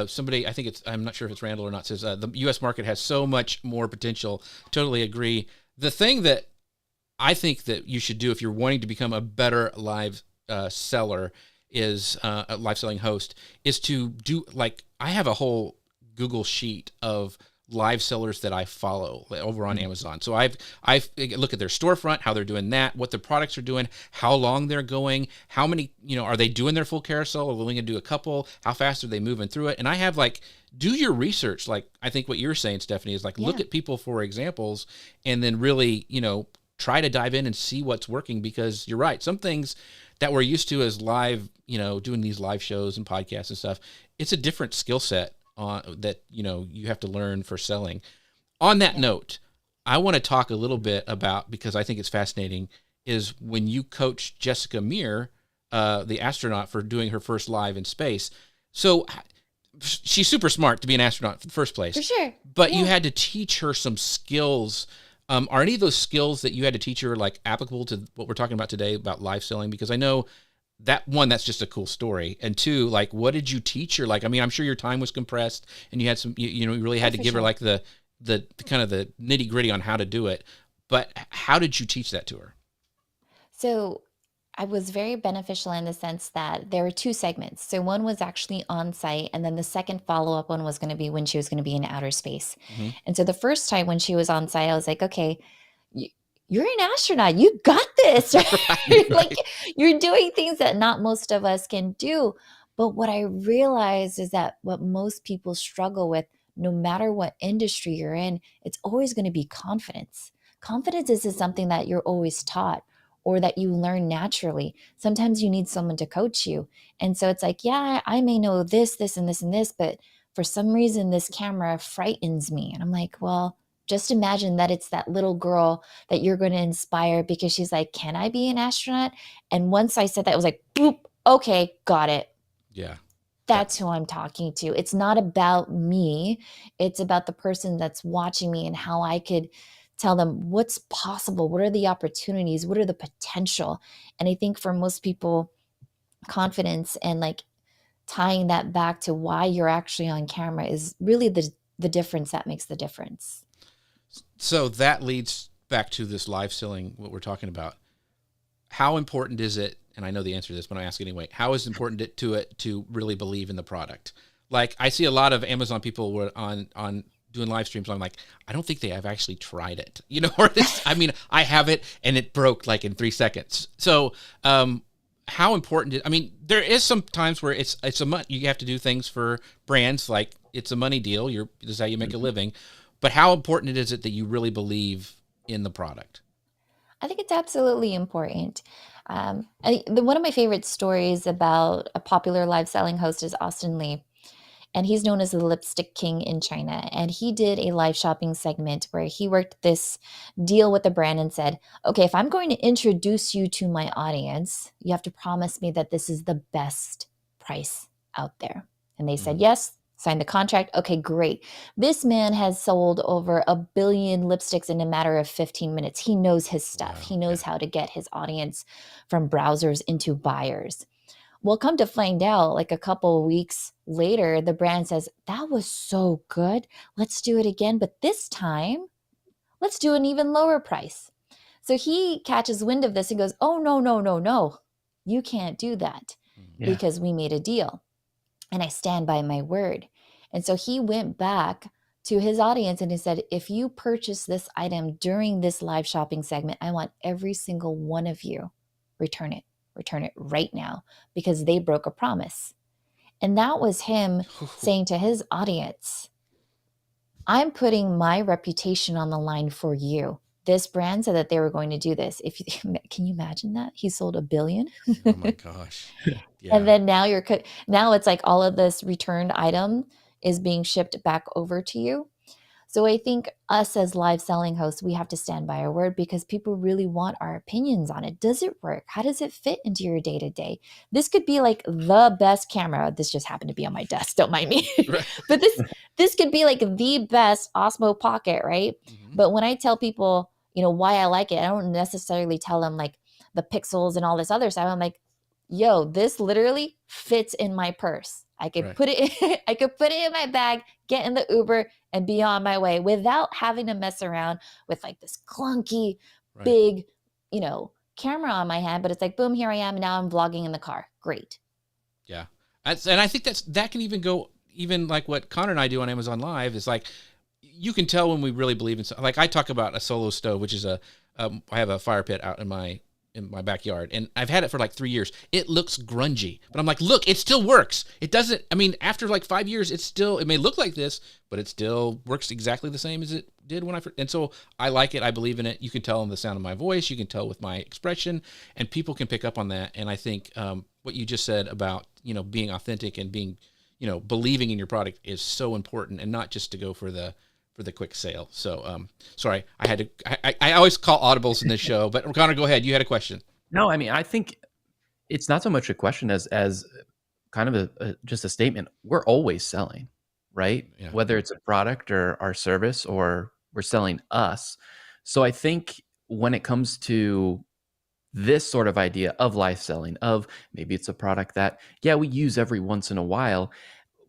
somebody, I think I'm not sure if it's Randall or not, says the U.S. market has so much more potential. Totally agree. The thing that I think that you should do if you're wanting to become a better live seller is a live selling host is to do, like, I have a whole Google sheet of live sellers that I follow over on Amazon. So I look at their storefront, how they're doing that, what their products are doing, how long they're going, how many, are they doing their full carousel or willing to do a couple, how fast are they moving through it? And I have, like, do your research. Like, I think what you're saying, Stephanie, is like, look at people for examples and then really, try to dive in and see what's working, because you're right. Some things that we're used to as live, doing these live shows and podcasts and stuff, it's a different skill set that, you have to learn for selling. On that note, I want to talk a little bit about, because I think it's fascinating, is when you coached Jessica Meir, the astronaut, for doing her first live in space. So she's super smart to be an astronaut in the first place. For sure. But you had to teach her some skills. Are any of those skills that you had to teach her, like, applicable to what we're talking about today about live selling? Because I know that, one, that's just a cool story. And two, like, what did you teach her? Like, I mean, I'm sure your time was compressed and you had some, you really had to give her, like, the kind of the nitty gritty on how to do it. But how did you teach that to her? So I was very beneficial in the sense that there were two segments. So one was actually on site, and then the second follow-up one was going to be when she was going to be in outer space. Mm-hmm. And so the first time when she was on site, I was like, okay, you're an astronaut. You got this. Right? Like, you're doing things that not most of us can do. But what I realized is that what most people struggle with, no matter what industry you're in, it's always going to be confidence. Confidence is something that you're always taught or that you learn naturally. Sometimes you need someone to coach you. And so it's like, yeah, I may know this, this, and this, and this, but for some reason, this camera frightens me. And I'm like, well, just imagine that it's that little girl that you're going to inspire because she's like, can I be an astronaut? And once I said that, it was like, boop, okay, got it. Yeah. That's who I'm talking to. It's not about me. It's about the person that's watching me and how I could tell them what's possible. What are the opportunities? What are the potential? And I think for most people, confidence and, like, tying that back to why you're actually on camera is really the difference that makes the difference. So that leads back to this live selling, what we're talking about. How important is it, and I know the answer to this, but I'll ask anyway, how is it important to really believe in the product? Like, I see a lot of Amazon people were on doing live streams. I'm like, I don't think they have actually tried it, or this, I mean, I have it and it broke like in 3 seconds. So, how important there is some times where it's you have to do things for brands, like it's a money deal. This is how you make a living. But how important is it that you really believe in the product? I think it's absolutely important. One of my favorite stories about a popular live selling host is Austin Lee. And he's known as the lipstick king in China. And he did a live shopping segment where he worked this deal with the brand and said, okay, if I'm going to introduce you to my audience, you have to promise me that this is the best price out there. And they said, yes, signed the contract. Okay, great. This man has sold over 1 billion lipsticks in a matter of 15 minutes. He knows his stuff. Wow. He knows how to get his audience from browsers into buyers. Well, come to find out, like a couple of weeks later, the brand says, that was so good. Let's do it again. But this time, let's do an even lower price. So he catches wind of this and goes, oh, no. You can't do that because we made a deal. And I stand by my word. And so he went back to his audience and he said, if you purchase this item during this live shopping segment, I want every single one of you return it right now, because they broke a promise. And that was him saying to his audience, I'm putting my reputation on the line for you. This brand said that they were going to do this. Can you imagine that? He sold 1 billion. Oh my gosh. Yeah. And then now it's like all of this returned item is being shipped back over to you. So I think us as live selling hosts, we have to stand by our word because people really want our opinions on it. Does it work? How does it fit into your day-to-day? This could be like the best camera. This just happened to be on my desk. Don't mind me. Right. But this could be like the best Osmo Pocket, right? Mm-hmm. But when I tell people, why I like it, I don't necessarily tell them like the pixels and all this other stuff. I'm like, yo, this literally fits in my purse. I could put it I could put it in my bag, get in the Uber and be on my way without having to mess around with like this clunky, big, camera on my hand. But it's like, boom, here I am. Now I'm vlogging in the car. Great. Yeah. And I think that can even go, even like what Connor and I do on Amazon Live is like, you can tell when we really believe in something. Like I talk about a Solo stove, which is I have a fire pit out in my backyard, and I've had it for like 3 years. It looks grungy, but I'm like, look, it still works. It doesn't, I mean, after like 5 years, it may look like this, but it still works exactly the same as it did when and so I like it. I believe in it. You can tell in the sound of my voice, you can tell with my expression, and people can pick up on that. And I think what you just said about, being authentic and being, believing in your product is so important, and not just to go for the quick sale. So, sorry, I always call audibles in this show, but Connor, go ahead. You had a question. No, I mean, I think it's not so much a question as kind of just a statement. We're always selling, right? Yeah. Whether it's a product or our service, or we're selling us. So I think when it comes to this sort of idea of live selling, of maybe it's a product that, we use every once in a while.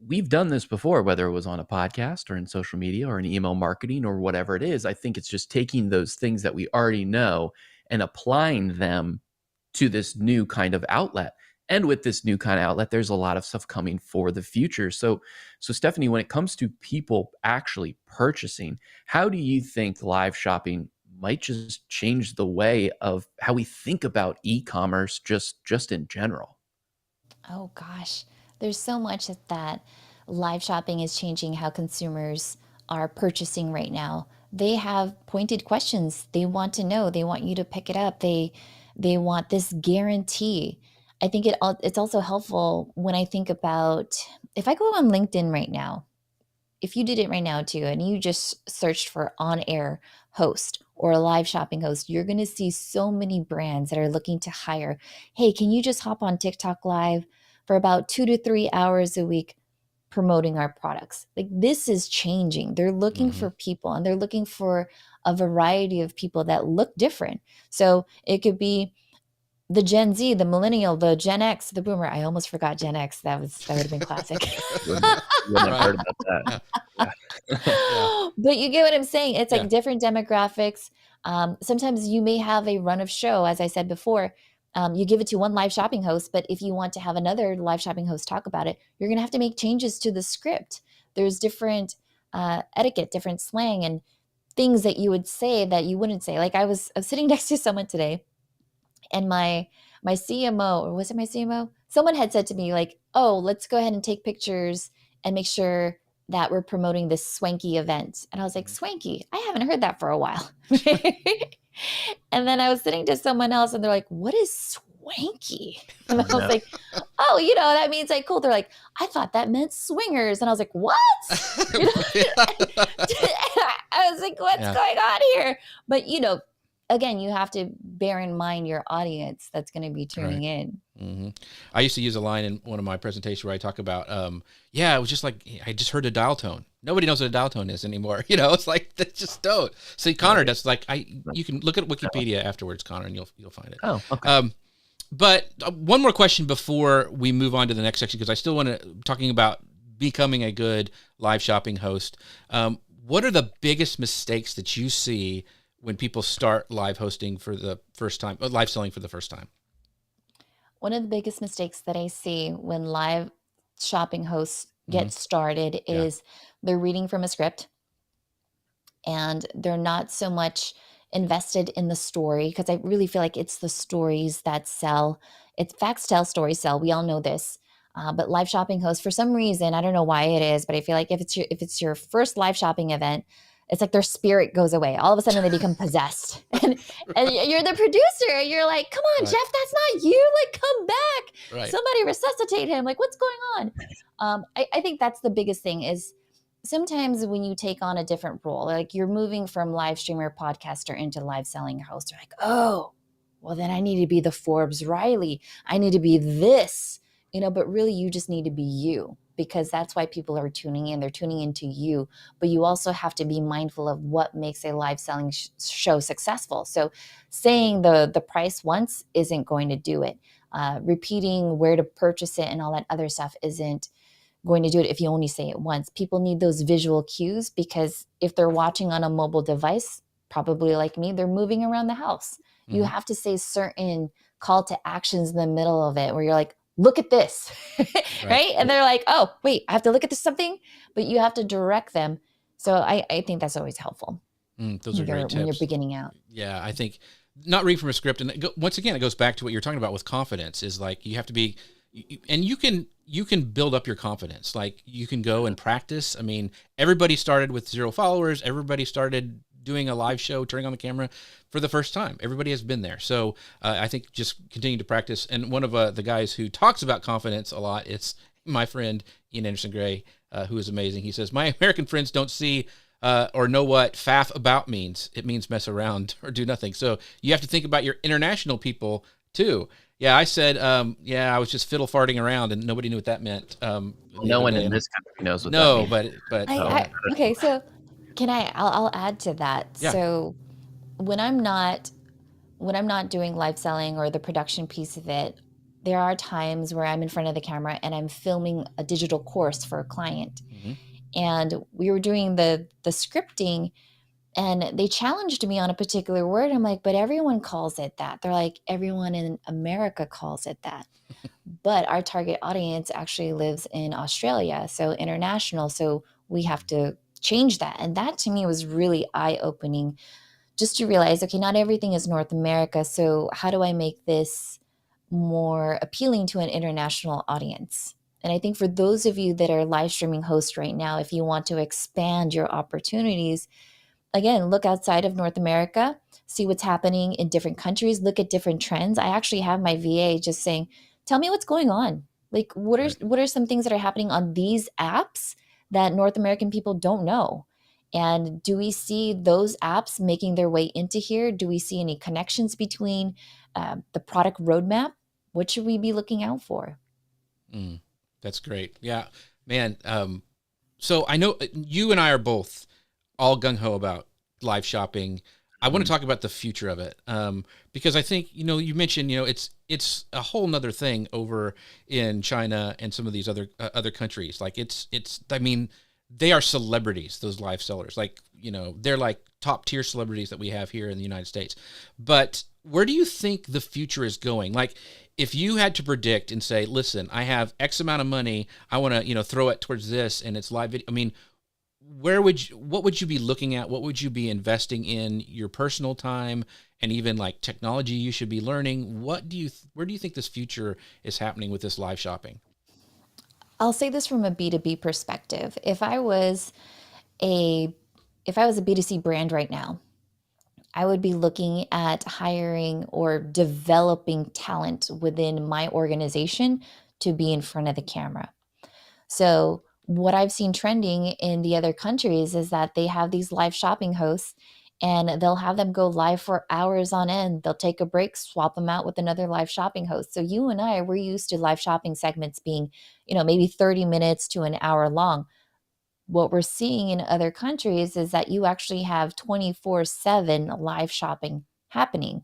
We've done this before, whether it was on a podcast or in social media or in email marketing or whatever it is. I think it's just taking those things that we already know and applying them to this new kind of outlet. And with this new kind of outlet, there's a lot of stuff coming for the future. So Stephanie, when it comes to people actually purchasing, how do you think live shopping might just change the way of how we think about e-commerce just in general? Oh gosh, there's so much that live shopping is changing how consumers are purchasing right now. They have pointed questions. They want to know. They want you to pick it up. They want this guarantee. I think it's also helpful when I think about, if I go on LinkedIn right now, if you did it right now too, and you just searched for on-air host or a live shopping host, you're going to see so many brands that are looking to hire. Hey, can you just hop on TikTok Live for about 2 to 3 hours a week promoting our products? Like, this is changing. They're looking for people, and they're looking for a variety of people that look different. So it could be the Gen Z, the millennial, the Gen X, the boomer. I almost forgot Gen X. That would have been classic. Wouldn't have heard about that. Yeah. But you get what I'm saying. It's like different demographics. Sometimes you may have a run of show, as I said before. You give it to one live shopping host, but if you want to have another live shopping host talk about it, you're going to have to make changes to the script. There's different etiquette, different slang, and things that you would say that you wouldn't say. Like I was sitting next to someone today, and my CMO, or was it my CMO? Someone had said to me like, oh, let's go ahead and take pictures and make sure that we're promoting this swanky event. And I was like, swanky? I haven't heard that for a while. And then I was sitting to someone else, and they're like, what is swanky? And I was like, oh, that means like cool. They're like, I thought that meant swingers. And I was like, what? I was like, what's going on here? But, again, you have to bear in mind your audience that's going to be tuning in. Mm-hmm. I used to use a line in one of my presentations where I talk about, it was just like, I just heard a dial tone. Nobody knows what a dial tone is anymore. It's like, they just don't. See, Connor does, like, you can look at Wikipedia afterwards, Connor, and you'll find it. Oh, okay. But one more question before we move on to the next section, because I still want to, talking about becoming a good live shopping host. What are the biggest mistakes that you see when people start live hosting for the first time, live selling for the first time? One of the biggest mistakes that I see when live shopping hosts get started is they're reading from a script, and they're not so much invested in the story, because I really feel like it's the stories that sell. It's facts tell, stories sell. We all know this. But live shopping hosts, for some reason, I don't know why it is, but I feel like if it's your first live shopping event, it's like their spirit goes away. All of a sudden they become possessed. And you're the producer, and you're like, come on, Jeff, that's not you. Like, come back. Right. Somebody resuscitate him. Like, what's going on? I think that's the biggest thing is sometimes when you take on a different role, like you're moving from live streamer podcaster into live selling host, you're like, oh, well, then I need to be the Forbes Riley. I need to be this, but really you just need to be you, because that's why people are tuning in. They're tuning into you, but you also have to be mindful of what makes a live selling show successful. So saying the price once isn't going to do it. Repeating where to purchase it and all that other stuff isn't going to do it if you only say it once. People need those visual cues, because if they're watching on a mobile device, probably like me, they're moving around the house. You have to say certain call to actions in the middle of it where you're like, look at this, right? And they're like, oh, wait, I have to look at this something, but you have to direct them. So I think that's always helpful. Those are great tips. When you're beginning out. Yeah, I think not reading from a script. And once again, it goes back to what you're talking about with confidence, is like you have to be, and you can build up your confidence. Like you can go and practice. I mean, everybody started with 0 followers. Everybody started doing a live show, turning on the camera for the first time. Everybody has been there. So I think just continue to practice. And one of the guys who talks about confidence a lot, it's my friend, Ian Anderson Gray, who is amazing. He says, my American friends don't see or know what faff about means. It means mess around or do nothing. So you have to think about your international people too. Yeah, I said, I was just fiddle farting around, and nobody knew what that meant. No one in this country knows what that means. but okay, so I'll add to that. Yeah. So when I'm not doing live selling or the production piece of it, there are times where I'm in front of the camera and I'm filming a digital course for a client. And we were doing the scripting, and they challenged me on a particular word. I'm like, but everyone calls it that. They're like, everyone in America calls it that. But our target audience actually lives in Australia, so international. So we have to change that. And that to me was really eye-opening, just to realize, okay, not everything is North America. So how do I make this more appealing to an international audience? And I think for those of you that are live streaming hosts right now, if you want to expand your opportunities, again, look outside of North America, see what's happening in different countries, look at different trends. I actually have my VA just saying, tell me what's going on. Like, what are some things that are happening on these apps that North American people don't know? And do we see those apps making their way into here? Do we see any connections between the product roadmap? What should we be looking out for? That's great. Yeah, man. So I know you and I are both all gung-ho about live shopping. I want to talk about the future of it, because I think, you mentioned, it's a whole nother thing over in China and some of these other countries. Like I mean, they are celebrities, those live sellers. Like, they're like top tier celebrities that we have here in the United States. But where do you think the future is going? Like, if you had to predict and say, listen, I have X amount of money, I want to, throw it towards this, and it's live video. I mean, what would you be looking at? What would you be investing in your personal time, and even like technology you should be learning? Where do you think this future is happening with this live shopping? I'll say this from a B2B perspective. If I was a B2C brand right now, I would be looking at hiring or developing talent within my organization to be in front of the camera. So what I've seen trending in the other countries is that they have these live shopping hosts, and they'll have them go live for hours on end. They'll take a break, swap them out with another live shopping host. So you and we're used to live shopping segments being, maybe 30 minutes to an hour long. What we're seeing in other countries is that you actually have 24/7 live shopping happening.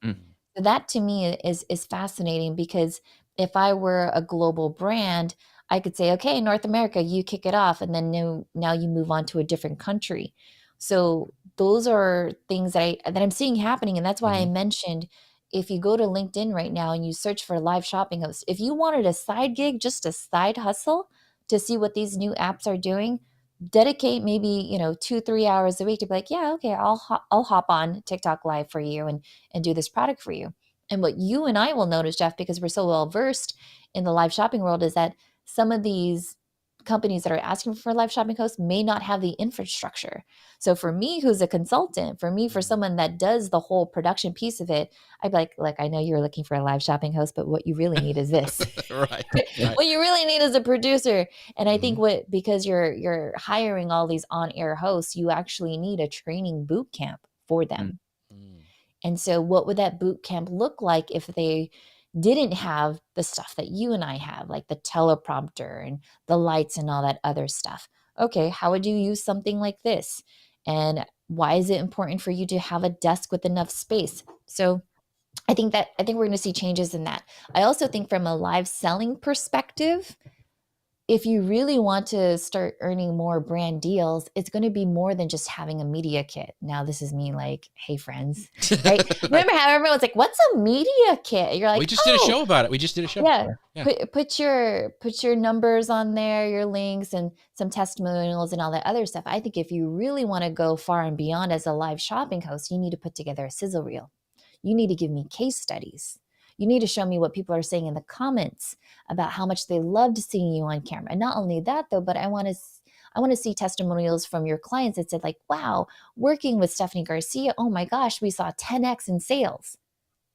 So that to me is fascinating, because if I were a global brand, I could say, okay, North America, you kick it off, and then now you move on to a different country. So those are things that I'm seeing happening, and that's why I mentioned, if you go to LinkedIn right now and you search for live shopping hosts, if you wanted a side gig, just a side hustle to see what these new apps are doing, dedicate maybe 2-3 hours a week to be like, yeah, okay, I'll hop on TikTok live for you and do this product for you. And what you and I will notice, Jeff, because we're so well versed in the live shopping world, is that some of these companies that are asking for live shopping hosts may not have the infrastructure. So for me, who's a consultant, for someone that does the whole production piece of it, I'd be like, I know you're looking for a live shopping host, but what you really need is this. Right. What you really need is a producer. And I think because you're hiring all these on-air hosts, you actually need a training boot camp for them. And so what would that boot camp look like if they didn't have the stuff that you and I have, like the teleprompter and the lights and all that other stuff. Okay, how would you use something like this? And why is it important for you to have a desk with enough space? So I think we're going to see changes in that. I also think from a live selling perspective, if you really want to start earning more brand deals, it's going to be more than just having a media kit. Now, this is me like, hey, friends, right? Remember how everyone's like, what's a media kit? You're like, we just did a show about it. We just did a show. Yeah. Yeah. Put your numbers on there, your links, and some testimonials and all that other stuff. I think if you really want to go far and beyond as a live shopping host, you need to put together a sizzle reel. You need to give me case studies. You need to show me what people are saying in the comments about how much they loved seeing you on camera. And not only that, though, but I want to see testimonials from your clients that said, like, wow, working with Stephanie Garcia, oh my gosh, we saw 10x in sales.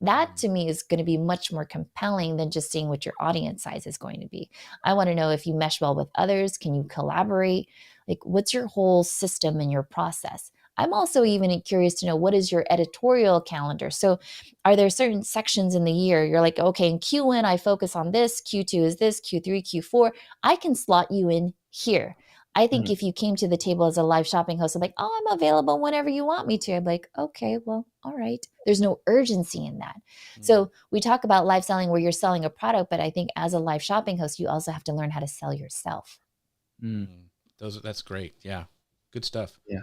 That to me is going to be much more compelling than just seeing what your audience size is going to be. I want to know if you mesh well with others. Can you collaborate? Like, what's your whole system and your process? I'm also even curious to know, what is your editorial calendar? So are there certain sections in the year you're like, okay, in Q1, I focus on this, Q2 is this, Q3, Q4, I can slot you in here. I think if you came to the table as a live shopping host, I'm like, oh, I'm available whenever you want me to. I'm like, okay, well, all right. There's no urgency in that. So we talk about live selling where you're selling a product, but I think as a live shopping host, you also have to learn how to sell yourself. That's great. Yeah. Good stuff. Yeah.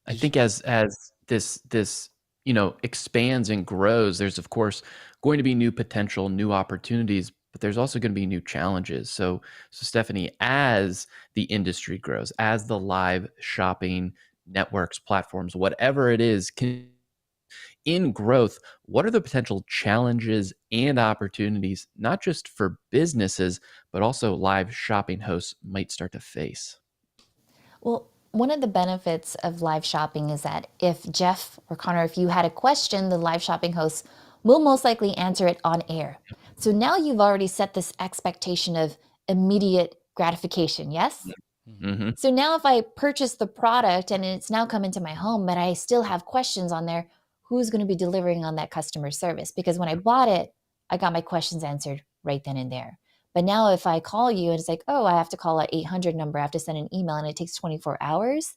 I think as this expands and grows, there's of course going to be new potential, new opportunities, but there's also going to be new challenges. So Stephanie, as the industry grows, as the live shopping networks, platforms, whatever it is, in growth, what are the potential challenges and opportunities, not just for businesses, but also live shopping hosts might start to face? Well, one of the benefits of live shopping is that if Jeff or Connor, if you had a question, the live shopping host will most likely answer it on air. So now you've already set this expectation of immediate gratification, yes? Mm-hmm. So now if I purchase the product and it's now come into my home, but I still have questions on there, who's going to be delivering on that customer service? Because when I bought it, I got my questions answered right then and there. But now if I call you and it's like, oh, I have to call an 800 number, I have to send an email and it takes 24 hours.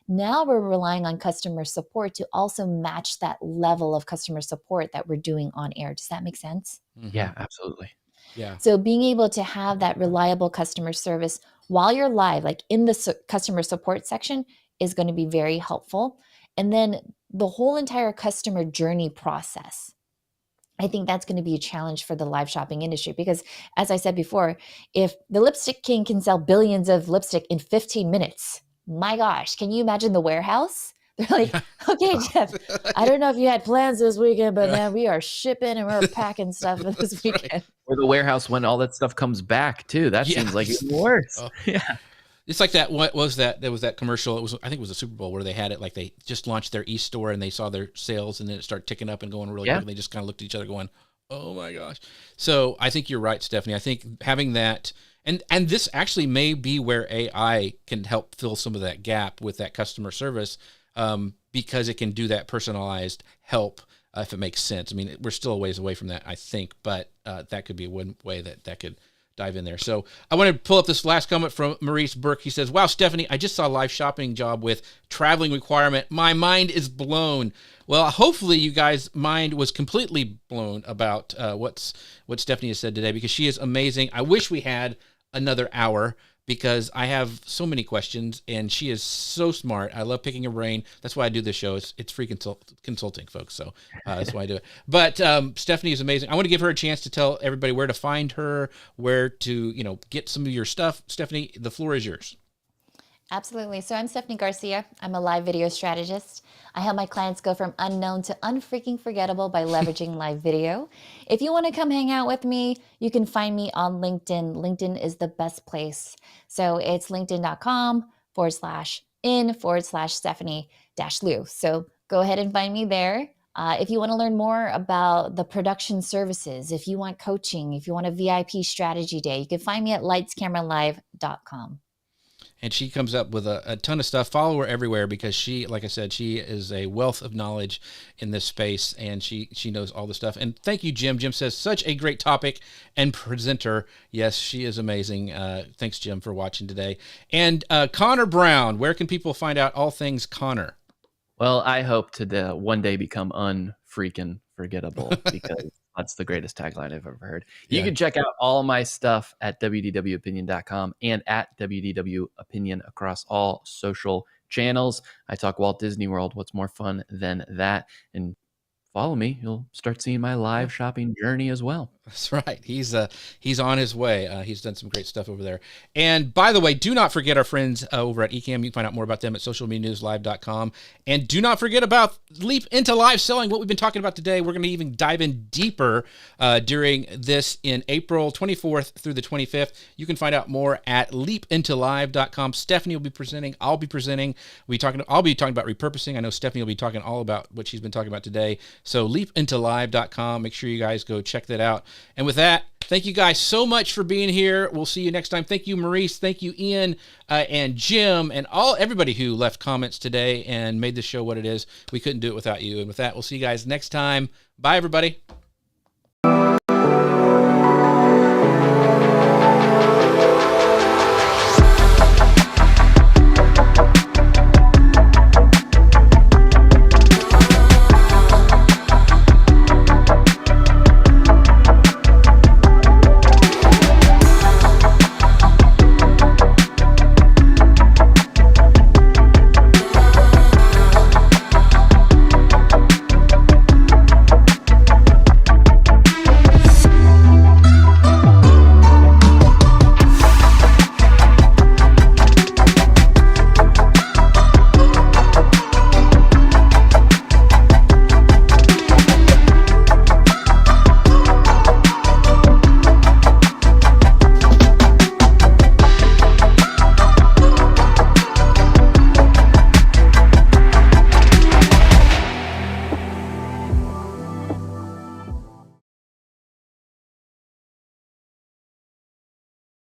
Now we're relying on customer support to also match that level of customer support that we're doing on air. Does that make sense? Yeah, absolutely. Yeah. So being able to have that reliable customer service while you're live, like in the customer support section, is going to be very helpful. And then the whole entire customer journey process, I think that's going to be a challenge for the live shopping industry because, as I said before, if the Lipstick King can sell billions of lipstick in 15 minutes, my gosh, can you imagine the warehouse? They're like, okay, Jeff, I don't know if you had plans this weekend, but man, we are shipping and we're packing stuff this weekend. Or the warehouse when all that stuff comes back too. That seems like even worse. Yeah. It's like that. What was that? There was that commercial. I think it was a Super Bowl where they had it like they just launched their e-store and they saw their sales and then it started ticking up and going really quick. And they just kind of looked at each other going, oh my gosh. So I think you're right, Stephanie. I think having that, and this actually may be where AI can help fill some of that gap with that customer service, because it can do that personalized help if it makes sense. I mean, we're still a ways away from that, I think, but that could be one way that could dive in there. So I want to pull up this last comment from Maurice Burke. He says, wow, Stephanie, I just saw a live shopping job with traveling requirement. My mind is blown. Well, hopefully you guys' mind was completely blown about what Stephanie has said today, because she is amazing. I wish we had another hour because I have so many questions and she is so smart. I love picking her brain. That's why I do this show. It's free consulting, folks. So that's why I do it. But Stephanie is amazing. I want to give her a chance to tell everybody where to find her, where to, get some of your stuff. Stephanie, the floor is yours. Absolutely. So I'm Stephanie Garcia. I'm a live video strategist. I help my clients go from unknown to unfreaking forgettable by leveraging live video. If you want to come hang out with me, you can find me on LinkedIn. LinkedIn is the best place. So it's linkedin.com/in/Stephanie-Liu. So go ahead and find me there. If you want to learn more about the production services, if you want coaching, if you want a VIP strategy day, you can find me at lightscameralive.com. and she comes up with a ton of stuff. Follow her everywhere because she, like I said, she is a wealth of knowledge in this space, and she knows all the stuff. And thank you, Jim. Jim says, such a great topic and presenter. Yes, she is amazing. Thanks, Jim, for watching today. And Connor Brown, where can people find out all things Connor? Well, I hope to one day become unfreaking forgettable because that's the greatest tagline I've ever heard. You can check out all my stuff at wdwopinion.com and at wdwopinion across all social channels. I talk Walt Disney World. What's more fun than that? And follow me. You'll start seeing my live shopping journey as well. That's right. He's on his way. He's done some great stuff over there. And by the way, do not forget our friends over at Ecamm. You can find out more about them at socialmedianewslive.com. And do not forget about Leap into Live Selling, what we've been talking about today. We're going to even dive in deeper during this in April 24th through the 25th. You can find out more at leapintolive.com. Stephanie will be presenting. I'll be presenting. I'll be talking about repurposing. I know Stephanie will be talking all about what she's been talking about today. So leapintolive.com. Make sure you guys go check that out. And with that, thank you guys so much for being here. We'll see you next time. Thank you, Maurice. Thank you, Ian, and Jim, and everybody who left comments today and made this show what it is. We couldn't do it without you. And with that, we'll see you guys next time. Bye, everybody.